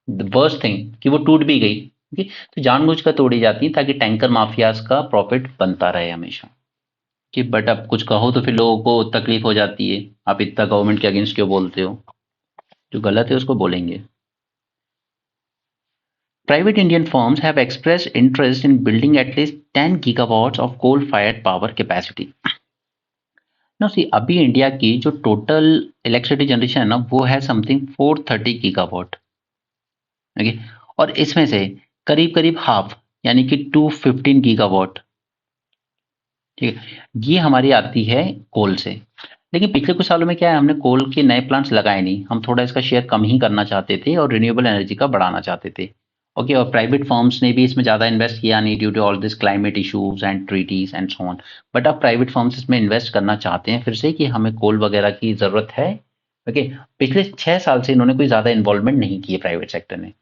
द वर्स्ट थिंग कि वो टूट भी गई, ठीक है। तो जानबूझकर तोड़ी जाती है ताकि टैंकर माफियाज का प्रॉफिट बनता रहे हमेशा। कि बट अब कुछ कहो तो फिर लोगों को तकलीफ हो जाती है, आप इतना गवर्नमेंट के अगेंस्ट क्यों बोलते हो? जो गलत है उसको बोलेंगे। Private Indian firms have expressed interest in building at least 10 gigawatts of coal-fired power capacity. Now see, अभी इंडिया की जो टोटल इलेक्ट्रिसिटी जनरेशन है ना, वो है समथिंग 430 गीगावाट। ओके, और इसमें से करीब करीब हाफ यानी कि 215 गीगावाट, ठीक है, ये हमारी आती है कोल से। लेकिन पिछले कुछ सालों में क्या है, हमने कोल के नए प्लांट्स लगाए नहीं, हम थोड़ा इसका शेयर कम ही करना चाहते थे और रिन्यूएबल एनर्जी का बढ़ाना चाहते थे। ओके, और प्राइवेट फर्म्स ने भी इसमें ज़्यादा इन्वेस्ट किया नहीं due to all this climate issues and treaties and so on. But अब प्राइवेट फर्म्स इसमें इन्वेस्ट करना चाहते हैं फिर से कि हमें कोल वगैरह की ज़रूरत है। ओके, पिछले 6 साल से इन्होंने कोई ज़्यादा इन्वॉल्वमेंट नहीं की है प्राइवेट सेक्टर ने।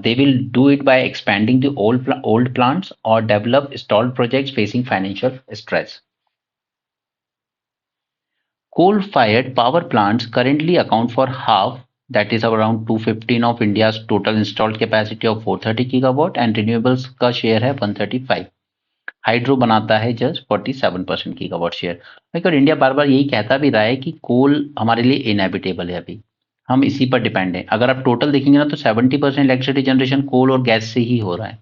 They will do it by expanding the old plants or develop stalled projects facing financial stress. Coal-fired power plants currently account for half, that is around 215 of India's total installed capacity of 430 gigawatt, and renewables का share है 135। Hydro बनाता है just 47% gigawatt share. लेकिन India बार बार यही कहता भी रहा है कि कोल हमारे लिए इनएविटेबल है, अभी हम इसी पर डिपेंड है। अगर आप टोटल देखेंगे ना तो 70% इलेक्ट्रिसिटी जनरेशन कोल और गैस से ही हो रहा है,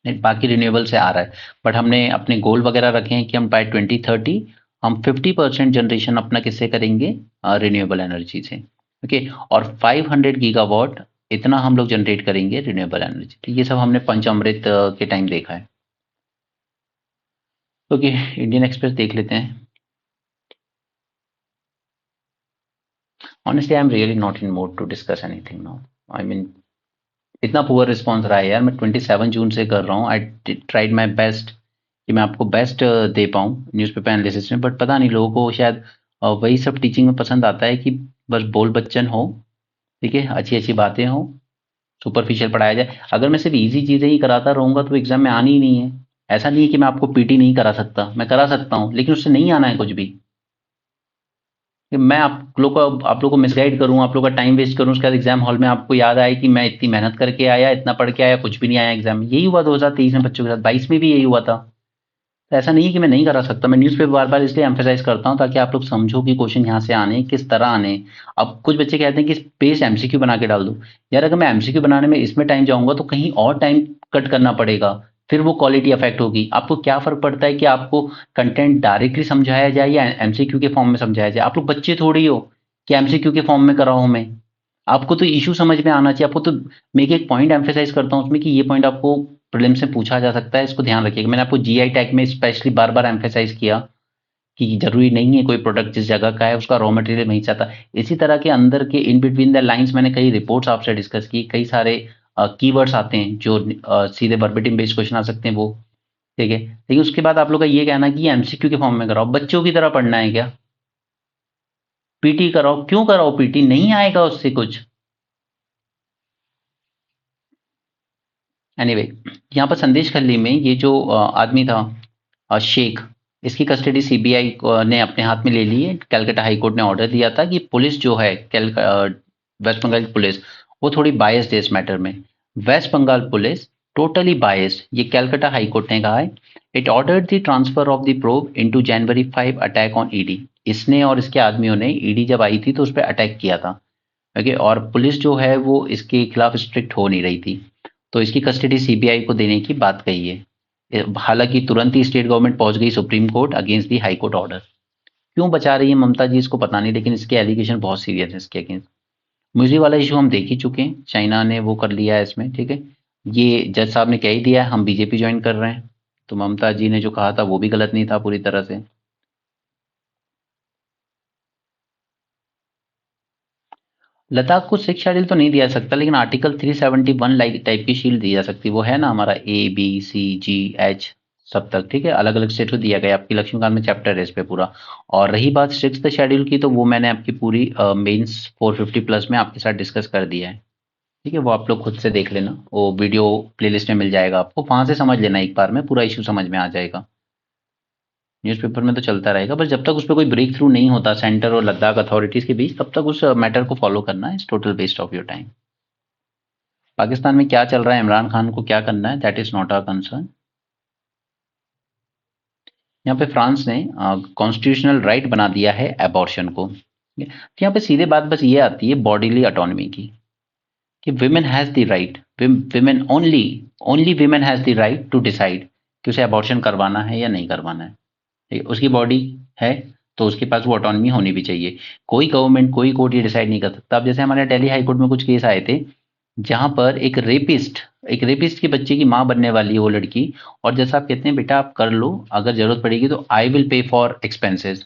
नहीं बाकी रिन्यूएबल से आ रहा है। बट हमने अपने गोल वगैरह रखे हैं कि हम बाय 2030 हम 50% जनरेशन अपना किससे करेंगे, रिन्यूएबल एनर्जी से। ओके, और 500 गीगावाट इतना हम लोग जनरेट करेंगे रिन्यूएबल एनर्जी। तो ये सब हमने पंचामृत के टाइम देखा है। ओके, इंडियन एक्सप्रेस देख लेते हैं। Honestly I am really not in mood to discuss anything now. I mean इतना पुअर रिस्पॉन्स रहा है यार, मैं 27 जून से कर रहा हूँ। आई ट्राइड माई बेस्ट कि मैं आपको बेस्ट दे पाऊँ न्यूज़पेपर एनालिसिस में, बट पता नहीं लोगों को शायद वही सब टीचिंग में पसंद आता है कि बस बोल बच्चन हो, ठीक है, अच्छी अच्छी बातें हो, सुपरफिशियल पढ़ाया जाए। अगर मैं सिर्फ इजी चीज़ें ही कराता रहूँगा तो एग्जाम में आनी ही नहीं है। ऐसा नहीं है कि मैं आपको पीटी नहीं करा सकता, मैं करा सकता हूँ, लेकिन उससे नहीं आना है कुछ भी। कि मैं आप लोग को मिसगाइड करूँ, आप लोग का टाइम वेस्ट करूँ, उसके बाद एग्जाम हॉल में आपको याद आए कि मैं इतनी मेहनत करके आया, इतना पढ़ के आया, कुछ भी नहीं आया एग्जाम में। यही हुआ 2023 में बच्चों के साथ, 22 में भी यही हुआ था। तो ऐसा नहीं है कि मैं नहीं करा सकता। मैं न्यूज़पेपर बार बार इसलिए एम्फेसाइज करता हूँ ताकि आप लोग समझो कि क्वेश्चन यहाँ से आने किस तरह आने। अब कुछ बच्चे कहते हैं कि स्पेस एमसीक्यू बना के डाल दो। यार अगर मैं एमसीक्यू बनाने में इसमें टाइम जाऊंगा तो कहीं और टाइम कट करना पड़ेगा, फिर वो क्वालिटी अफेक्ट होगी। आपको क्या फर्क पड़ता है कि आपको कंटेंट डायरेक्टली समझाया जाए या एमसीक्यू के फॉर्म में समझाया जाए? आप लोग बच्चे थोड़ी हो कि एमसीक्यू के फॉर्म में कराऊं मैं। आपको तो इशू समझ में आना चाहिए। आपको तो मैं एक पॉइंट एम्फेसाइज करता हूँ उसमें कि ये पॉइंट आपको प्रीलिम्स से पूछा जा सकता है, इसको ध्यान रखिएगा। मैंने आपको जीआई टैग में स्पेशली बार बार एम्फेसाइज किया कि जरूरी नहीं है कोई प्रोडक्ट जिस जगह का है उसका रॉ मटेरियल वहीं से आता। इसी तरह के अंदर के इन बिटवीन द लाइंस मैंने कई रिपोर्ट्स आपसे डिस्कस की, कई सारे कीवर्ड्स आते हैं जो सीधे वर्बेटिम बेस्ड क्वेश्चन आ सकते हैं वो, ठीक है। लेकिन उसके बाद आप लोग का ये कहना कि एमसीक्यू के फॉर्म में कराओ, बच्चों की तरह पढ़ना है क्या? पीटी कराओ, क्यों कराओ पीटी? नहीं आएगा उससे कुछ। एनीवे यहाँ पर संदेश खल्ली में ये जो आदमी था, शेख, इसकी कस्टडी सीबीआई ने अपने हाथ में ले ली है। कलकत्ता हाई कोर्ट ने ऑर्डर दिया था कि पुलिस जो है वेस्ट बंगाल की पुलिस वो थोड़ी बायस्ड है इस मैटर में। West Bengal police totally biased, ये कलकत्ता हाई कोर्ट ने कहा है। It ordered the transfer of the probe into January 5 attack on ED. इसने और इसके आदमियों ने ईडी जब आई थी तो उस पर अटैक किया था। ओके, और पुलिस जो है वो इसके खिलाफ स्ट्रिक्ट हो नहीं रही थी, तो इसकी कस्टडी सीबीआई को देने की बात कही है। हालांकि तुरंत ही स्टेट गवर्नमेंट पहुंच गई supreme court against the high court order. क्यों बचा रही है ममता जी इसको पता नहीं, लेकिन इसके एलिगेशन बहुत सीरियस है इसके अगेंस्ट। मुझे वाला इशू हम देख ही चुके हैं, चाइना ने वो कर लिया है इसमें, ठीक है। ये जज साहब ने कह ही दिया है हम बीजेपी ज्वाइन कर रहे हैं, तो ममता जी ने जो कहा था वो भी गलत नहीं था पूरी तरह से। लद्दाख को सिक्स शेड्यूल तो नहीं दिया सकता, लेकिन आर्टिकल 371 लाइक टाइप की शील्ड दी जा सकती है। वो है ना हमारा ABCGH सब तक, ठीक है, अलग अलग स्टेट को दिया गया। आपकी लक्ष्मीकांत में चैप्टर है इस पे पूरा। और रही बात सिक्स शेड्यूल की, तो वो मैंने आपकी पूरी मेंस 450 प्लस में आपके साथ डिस्कस कर दिया है, ठीक है। वो आप लोग खुद से देख लेना, वो वीडियो प्लेलिस्ट में मिल जाएगा आपको, वहां से समझ लेना एक बार में, पूरा इशू समझ में आ जाएगा। न्यूज़पेपर में तो चलता रहेगा, बस जब तक उस पर कोई ब्रेक थ्रू नहीं होता सेंटर और लद्दाख अथॉरिटीज के बीच, तब तक उस मैटर को फॉलो करना है। Total waste of your time. Pakistan में क्या चल रहा है, इमरान खान को क्या करना है, that is not our concern. यहाँ पे फ्रांस ने कॉन्स्टिट्यूशनल राइट बना दिया है एबॉर्शन को। ठीक है? तो यहाँ पे सीधे बात बस ये आती है बॉडीली ऑटोनॉमी की, कि women has the right, women only, only women has the right to decide कि उसे अबॉर्शन करवाना है या नहीं करवाना है। ठीक है? उसकी बॉडी है तो उसके पास वो ऑटोनॉमी होनी भी चाहिए। कोई गवर्नमेंट, कोई कोर्ट ये डिसाइड नहीं कर सकता। अब जैसे हमारे दिल्ली हाई कोर्ट में कुछ केस आए थे जहां पर एक रेपिस्ट के बच्चे की माँ बनने वाली है वो लड़की, और जैसा आप कहते हैं बेटा आप कर लो, अगर जरूरत पड़ेगी तो I will pay for expenses.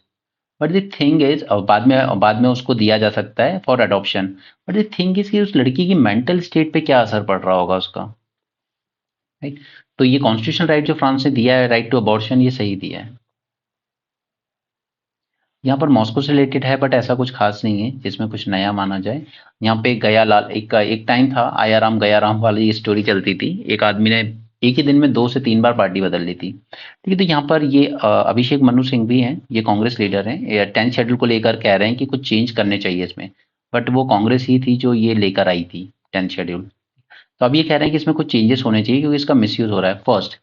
But the thing is, बाद में उसको दिया जा सकता है for adoption. But the thing is कि उस लड़की की मेंटल स्टेट पे क्या असर पड़ रहा होगा उसका, राइट? तो ये कॉन्स्टिट्यूशनल राइट जो फ्रांस ने दिया है, राइट टू अबॉर्शन, ये सही दिया है। यहाँ पर मॉस्को से रिलेटेड है बट ऐसा कुछ खास नहीं है जिसमें कुछ नया माना जाए। यहाँ पे गया लाल, एक टाइम था आया राम गया राम वाली ये स्टोरी चलती थी। एक आदमी ने एक ही दिन में 2 से 3 बार पार्टी बदल ली थी। ठीक है, तो यहाँ पर ये अभिषेक मनु सिंह भी हैं, ये कांग्रेस लीडर हैं, ये 10th शेड्यूल को लेकर कह रहे हैं कि कुछ चेंज करने चाहिए इसमें। बट वो कांग्रेस ही थी जो ये लेकर आई थी 10th शेड्यूल। तो अब ये कह रहे हैं कि इसमें कुछ चेंजेस होने चाहिए क्योंकि इसका मिसयूज हो रहा है। First,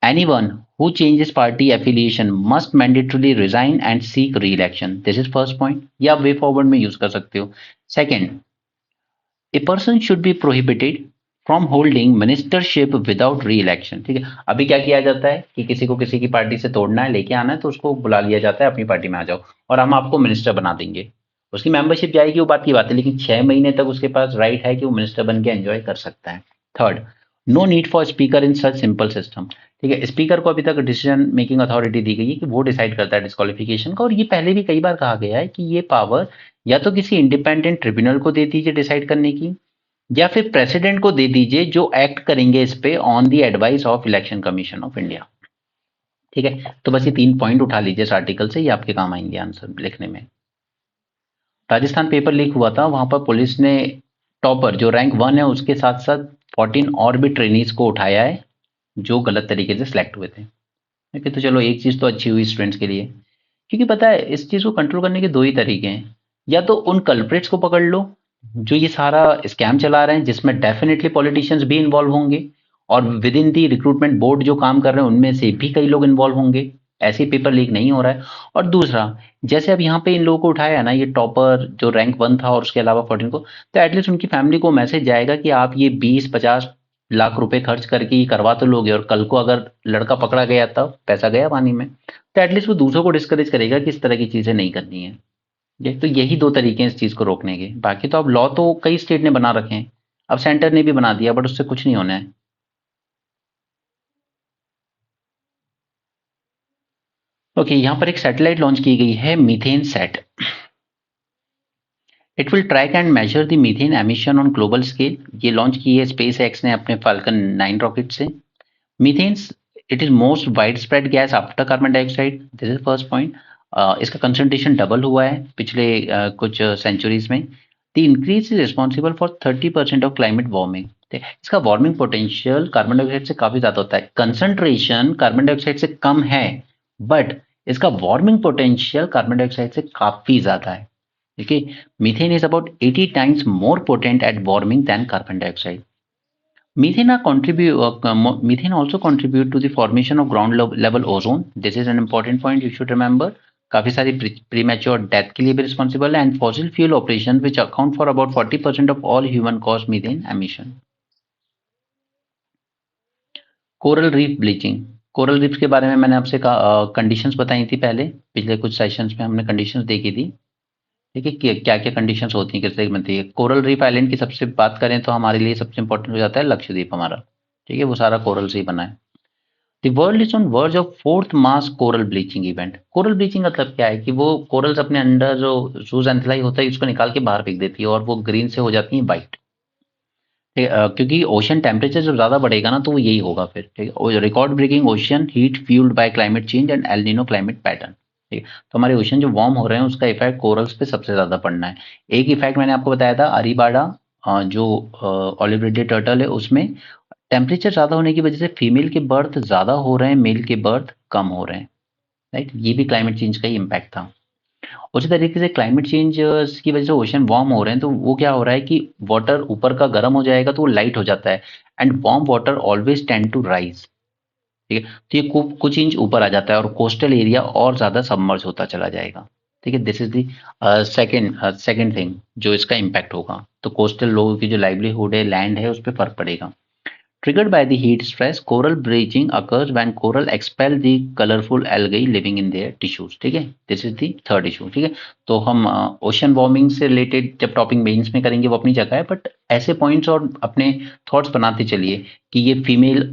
anyone who changes party affiliation must mandatorily resign and seek re-election. This is first point. ये आप वे फॉरवर्ड में यूज कर सकते हो। Second, a person should be prohibited from holding ministership without re-election. ठीक है, अभी क्या किया जाता है कि किसी को किसी की पार्टी से तोड़ना है, लेके आना है, तो उसको बुला लिया जाता है अपनी पार्टी में आ जाओ और हम आपको मिनिस्टर बना देंगे। उसकी मेंबरशिप जाएगी वो बात की बात है, लेकिन 6 महीने तक उसके पास राइट है कि वो मिनिस्टर बन के एंजॉय कर सकता है। Third, no need for speaker in such simple system. ठीक है, स्पीकर को अभी तक डिसीजन मेकिंग अथॉरिटी दी गई है कि वो डिसाइड करता है डिस्क्वालिफिकेशन का, और ये पहले भी कई बार कहा गया है कि ये पावर या तो किसी इंडिपेंडेंट ट्रिब्यूनल को दे दीजिए डिसाइड करने की, या फिर प्रेसिडेंट को दे दीजिए जो एक्ट करेंगे इस पे on the advice of election commission of India. ठीक है, तो बस ये 3 पॉइंट उठा लीजिए इस आर्टिकल से, ये आपके काम आएंगे आंसर लिखने में। राजस्थान पेपर लीक हुआ था, वहां पर पुलिस ने टॉपर जो रैंक 1 है उसके साथ साथ 14 और भी ट्रेनीज को उठाया है जो गलत तरीके से सिलेक्ट हुए थे। ठीक है, तो चलो एक चीज तो अच्छी हुई स्टूडेंट्स के लिए, क्योंकि पता है इस चीज को कंट्रोल करने के दो ही तरीके हैं। या तो उन कल्प्रिट्स को पकड़ लो जो ये सारा स्कैम चला रहे हैं, जिसमें डेफिनेटली पॉलिटिशियंस भी इन्वॉल्व होंगे, और with in the recruitment board जो काम कर रहे हैं उनमें से भी कई लोग इन्वॉल्व होंगे, ऐसे पेपर लीक नहीं हो रहा है। और दूसरा, जैसे अब यहाँ पे इन लोगों को उठाया है ना, ये टॉपर जो रैंक 1 था और उसके अलावा 14 को, तो एटलीस्ट उनकी फैमिली को मैसेज जाएगा कि आप ये 20-50 लाख रुपए खर्च करके ये करवा तो लोगे, और कल को अगर लड़का पकड़ा गया तब पैसा गया पानी में। तो एटलीस्ट वो दूसरों को डिस्करेज करेगा कि इस तरह की चीजें नहीं करनी है। ये तो यही दो तरीके हैं इस चीज को रोकने के। बाकी तो अब लॉ तो कई स्टेट ने बना रखे हैं, अब सेंटर ने भी बना दिया, बट उससे कुछ नहीं होना है। ओके, यहाँ पर एक सैटेलाइट लॉन्च की गई है, methane set. It will track and measure the methane emission on global scale. ये लॉन्च की है स्पेस एक्स ने अपने फाल्कन 9 रॉकेट से। Methane, it is most wide spread gas after carbon dioxide, this is first point. इसका concentration double हुआ है पिछले कुछ सेंचुरीज में। The increase is responsible for 30% of climate warming. इसका वार्मिंग पोटेंशियल कार्बन डाइऑक्साइड से काफी ज्यादा होता है। कंसंट्रेशन कार्बन डाइऑक्साइड से कम है, बट इसका वार्मिंग पोटेंशियल कार्बन डाइऑक्साइड से काफी ज्यादा है। देखिए, methane is about 80 times more potent at warming than carbon dioxide. Methane also contribute to the formation of ground level ozone. This is an important point you should remember. काफी सारी premature death के लिए भी responsible है, and fossil fuel operation which account for about 40% of all human caused methane emission. Coral reef bleaching, coral reef के बारे में मैंने आपसे कंडीशंस बताई थी पहले, पिछले कुछ सेशंस में हमने कंडीशंस देखी थी। ठीक है, क्या क्या कंडीशंस होती हैं, किस तरह की बनती है। कोरल रीफ आइलैंड की सबसे बात करें तो हमारे लिए सबसे इंपॉर्टेंट हो जाता है लक्षद्वीप हमारा। ठीक है, वो सारा कोरल से ही बना है। The world is on verge of fourth mass coral bleaching event. Coral bleaching मतलब क्या है कि वो कोरल्स अपने अंडर जो जूजैंथेलाई होता है उसको निकाल के बाहर फेंक देती है और वो ग्रीन से हो जाती है वाइट। क्योंकि ओशन टेम्परेचर जब ज्यादा बढ़ेगा ना तो वो यही होगा फिर। ठीक है, record breaking ocean heat fuelled by climate change and El Nino climate pattern. ठीक है, तो हमारे ओशन जो वार्म हो रहे हैं उसका इफेक्ट कोरल्स पे सबसे ज्यादा पड़ना है। एक इफेक्ट मैंने आपको बताया था अरीबाडा, जो ऑलिव रिडले टर्टल है, उसमें टेम्परेचर ज्यादा होने की वजह से फीमेल के बर्थ ज्यादा हो रहे हैं, मेल के बर्थ कम हो रहे हैं। राइट, ये भी क्लाइमेट चेंज का ही इम्पैक्ट था। उसी तरीके से क्लाइमेट चेंज की वजह से ओशन वार्म हो रहे हैं, तो वो क्या हो रहा है कि वाटर ऊपर का गर्म हो जाएगा तो वो लाइट हो जाता है, and warm water always tend to rise. ठीक है, तो ये कुछ इंच ऊपर आ जाता है और कोस्टल एरिया और ज़्यादा सबमर्ज होता चला जाएगा। ठीक है, this is the second thing जो इसका इम्पैक्ट होगा। तो कोस्टल लोगों की जो लाइवलीहुड है, लैंड है, उस पर फर्क पड़ेगा। Triggered by the heat stress, coral bleaching occurs when coral expel the colorful algae living in their tissues. ठीक है, this is the third issue. ठीक है, तो हम ओशन वार्मिंग से रिलेटेड जब टॉपिक मेंस में करेंगे वो अपनी जगह है, बट ऐसे पॉइंट्स और अपने थॉट्स बनाते चलिए कि ये फीमेल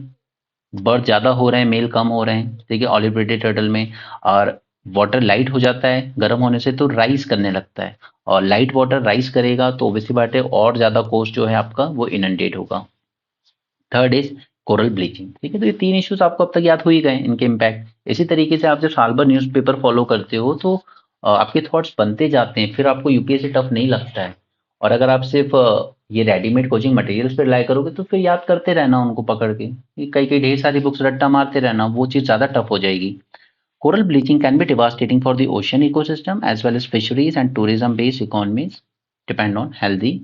बर्ड ज़्यादा हो रहे हैं, मेल कम हो रहे हैं। ठीक है, ऑलिव टर्टल में, और वाटर लाइट हो जाता है गर्म होने से तो राइज करने लगता है, और लाइट वाटर राइज करेगा तो ऑब्वियसली बात है और ज़्यादा कोस्ट जो है आपका वो इनंडेट होगा। Third is coral bleaching. ठीक है, तो ये तीन इश्यूज आपको अब तक याद हो ही गए इनके इम्पैक्ट। इसी तरीके से आप जब साल भर न्यूज़पेपर फॉलो करते हो तो आपके थॉट्स बनते जाते हैं, फिर आपको यूपीएससी टफ नहीं लगता है। और अगर आप सिर्फ ये रेडीमेड कोचिंग मटेरियल्स पे रिलाई करोगे तो फिर याद करते रहना उनको पकड़ के, ये कई कई ढेर सारी बुक्स रट्टा मारते रहना, वो चीज़ ज़्यादा टफ हो जाएगी। Coral bleaching can be devastating for the ocean ecosystem as well as fisheries and tourism based economies depend on healthy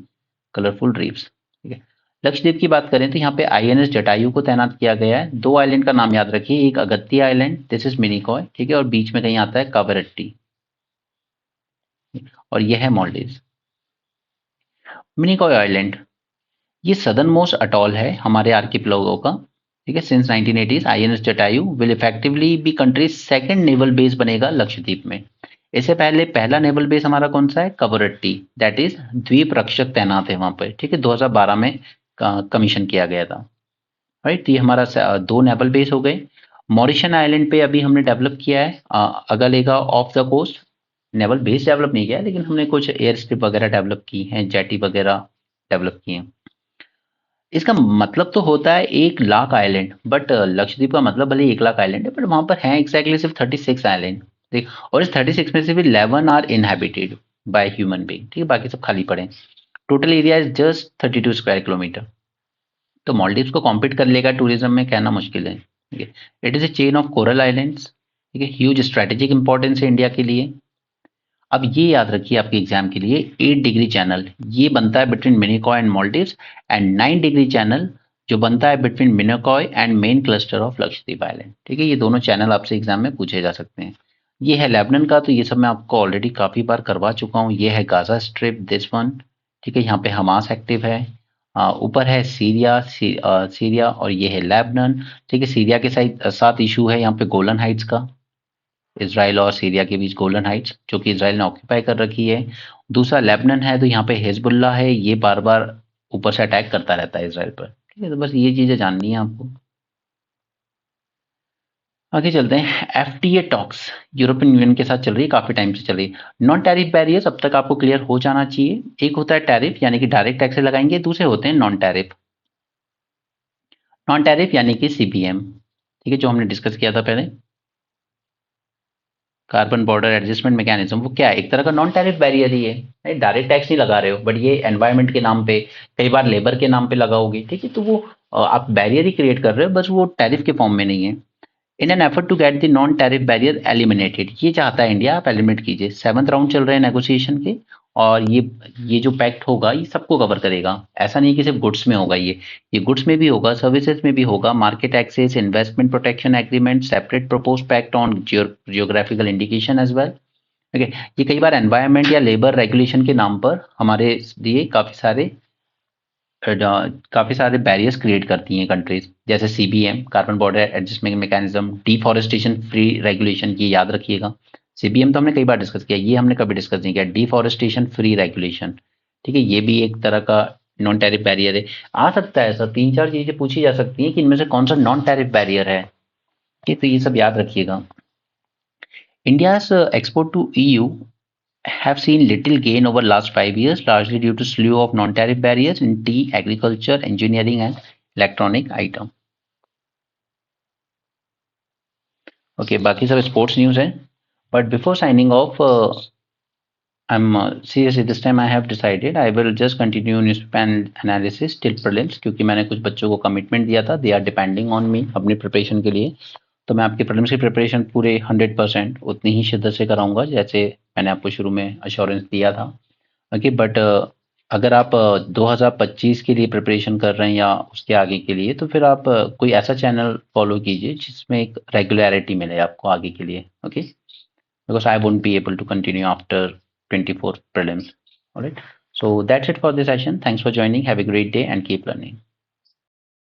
colourful reefs. ठीक है, लक्षद्वीप की बात करें तो यहाँ पे आईएनएस जटायु को तैनात किया गया है। दो आइलैंड का नाम याद रखिए, एक Agatti island, this is Minicoy, ठीक है, और बीच में कहीं आता है कावरट्टी, और यह है मॉलडीव्स। मिनिकॉय आइलैंड ये सदर्न मोस्ट अटॉल है हमारे आर्किपेलागो का। ठीक है, since 1980s INS Jatayu will effectively be country second naval base बनेगा लक्षद्वीप में। इससे पहले पहला नेवल बेस हमारा कौन सा है, कवरट्टी, दैट इज द्वीप रक्षक तैनात है वहां पर। ठीक है, 2012 में कमीशन किया गया था। राइट, तो ये हमारा दो नेवल बेस हो गए। मॉरिशन आइलैंड पे अभी हमने डेवलप किया है Agalega off the coast. Naval base develop नहीं किया है, लेकिन हमने कुछ एयर स्ट्रिप वगैरह डेवलप की हैं, जेटी वगैरह डेवलप किए हैं। इसका मतलब तो होता है 1 लाख आइलैंड, बट लक्षद्वीप का मतलब भले 1 लाख आइलैंड है, बट वहां पर है एग्जैक्टली सिर्फ 36 आइलैंड। ठीक, और इस 36 में से भी 11 are inhabited by human being. ठीक है, बाकी सब खाली पड़े। Total area is just 32 square kilometre. तो मालदीव्स को कॉम्पीट कर लेगा टूरिज्म में, कहना मुश्किल है। ठीक है, it is a chain of coral islands. ठीक है, ह्यूज स्ट्रेटेजिक इंपॉर्टेंस है इंडिया के लिए। अब ये याद रखिए आपके एग्जाम के लिए, 8 डिग्री चैनल ये बनता है between Minicoy and Maldives, and 9 degree channel जो बनता है between Minicoy and main cluster of Lakshadweep island. ठीक है, ये दोनों चैनल आपसे एग्जाम में पूछे जा सकते हैं। ये है लेबनान का, तो ये सब मैं आपको ऑलरेडी काफी बार करवा चुका हूँ। ये है गाजा स्ट्रिप, दिस वन। ठीक है, यहाँ पे हमास एक्टिव है। ऊपर है सीरिया, सीरिया, और ये है लेबनान। ठीक है, सीरिया के साथ इशू है यहाँ पे गोलन हाइट्स का, इसराइल और सीरिया के बीच गोलन हाइट्स, जो कि इसराइल ने ऑक्यूपाई कर रखी है। दूसरा लेबनान है, तो यहाँ पे हिजबुल्लाह है, ये बार बार ऊपर से अटैक करता रहता है इसराइल पर। ठीक है, तो बस ये चीजें जाननी है आपको। आगे चलते हैं, एफटीए टॉक्स यूरोपियन यूनियन के साथ चल रही है, काफी टाइम से चल रही है। नॉन टैरिफ बैरियर्स अब तक आपको क्लियर हो जाना चाहिए। एक होता है टैरिफ यानी कि डायरेक्ट टैक्स लगाएंगे, दूसरे होते हैं नॉन टैरिफ। नॉन टैरिफ यानी कि सीबीएम, ठीक है, जो हमने डिस्कस किया था पहले, कार्बन बॉर्डर एडजस्टमेंट मैकेनिज्म। वो क्या है, एक तरह का नॉन टैरिफ बैरियर ही है। डायरेक्ट टैक्स नहीं लगा रहे हो, बट ये एनवायरमेंट के नाम पे, कई बार लेबर के नाम पे लगाओगे। ठीक है, तो वो आप बैरियर ही क्रिएट कर रहे हो, बस वो टैरिफ के फॉर्म में नहीं है। In an effort to get the non tariff barrier eliminated, ये चाहता है इंडिया आप एलिमिनेट कीजिए। 7th राउंड चल रहे हैं नेगोशिएशन के, और ये जो पैक्ट होगा ये सबको कवर करेगा। ऐसा नहीं कि सिर्फ गुड्स में होगा, ये गुड्स में भी होगा, सर्विसेज में भी होगा, market access, investment protection agreement, separate propose pact on geographical indication as well. Okay, ये कई बार एनवायरमेंट या लेबर रेगुलेशन के नाम पर हमारे लिए काफी सारे बैरियर्स क्रिएट करती हैं कंट्रीज, जैसे CBM, carbon border adjustment mechanism, deforestation free regulation, ये याद रखिएगा। सीबीएम तो हमने कई बार डिस्कस किया, ये हमने कभी डिस्कस नहीं किया, डिफॉरेस्टेशन फ्री रेगुलेशन। ठीक है, ये भी एक तरह का नॉन टैरिफ बैरियर है। आ सकता है सर, 3-4 चीजें पूछी जा सकती हैं कि इनमें से कौन सा नॉन टैरिफ बैरियर है। ठीक है, तो ये सब याद रखिएगा। India's export to EU have seen little gain over last 5 years, largely due to slew of non-tariff barriers in tea, agriculture, engineering, and electronic item. Okay, बाकी सब sports news है. But before signing off, I'm seriously this time I have decided I will just continue newspaper analysis till prelims, क्योंकि मैंने कुछ बच्चों को commitment दिया था, they are depending on me अपनी प्रिपरेशन के लिए। तो मैं आपकी प्रीलिम्स की प्रिपरेशन पूरे 100% उतनी ही शिद्दत से कराऊंगा जैसे मैंने आपको शुरू में अश्योरेंस दिया था। ओके, बट अगर आप 2025 के लिए प्रिपरेशन कर रहे हैं या उसके आगे के लिए, तो फिर आप कोई ऐसा चैनल फॉलो कीजिए जिसमें एक रेगुलरिटी मिले आपको आगे के लिए, okay? Because I won't be able to continue after 24 prelims. All right. So that's it for this session. Thanks for joining. Have a great day and keep learning.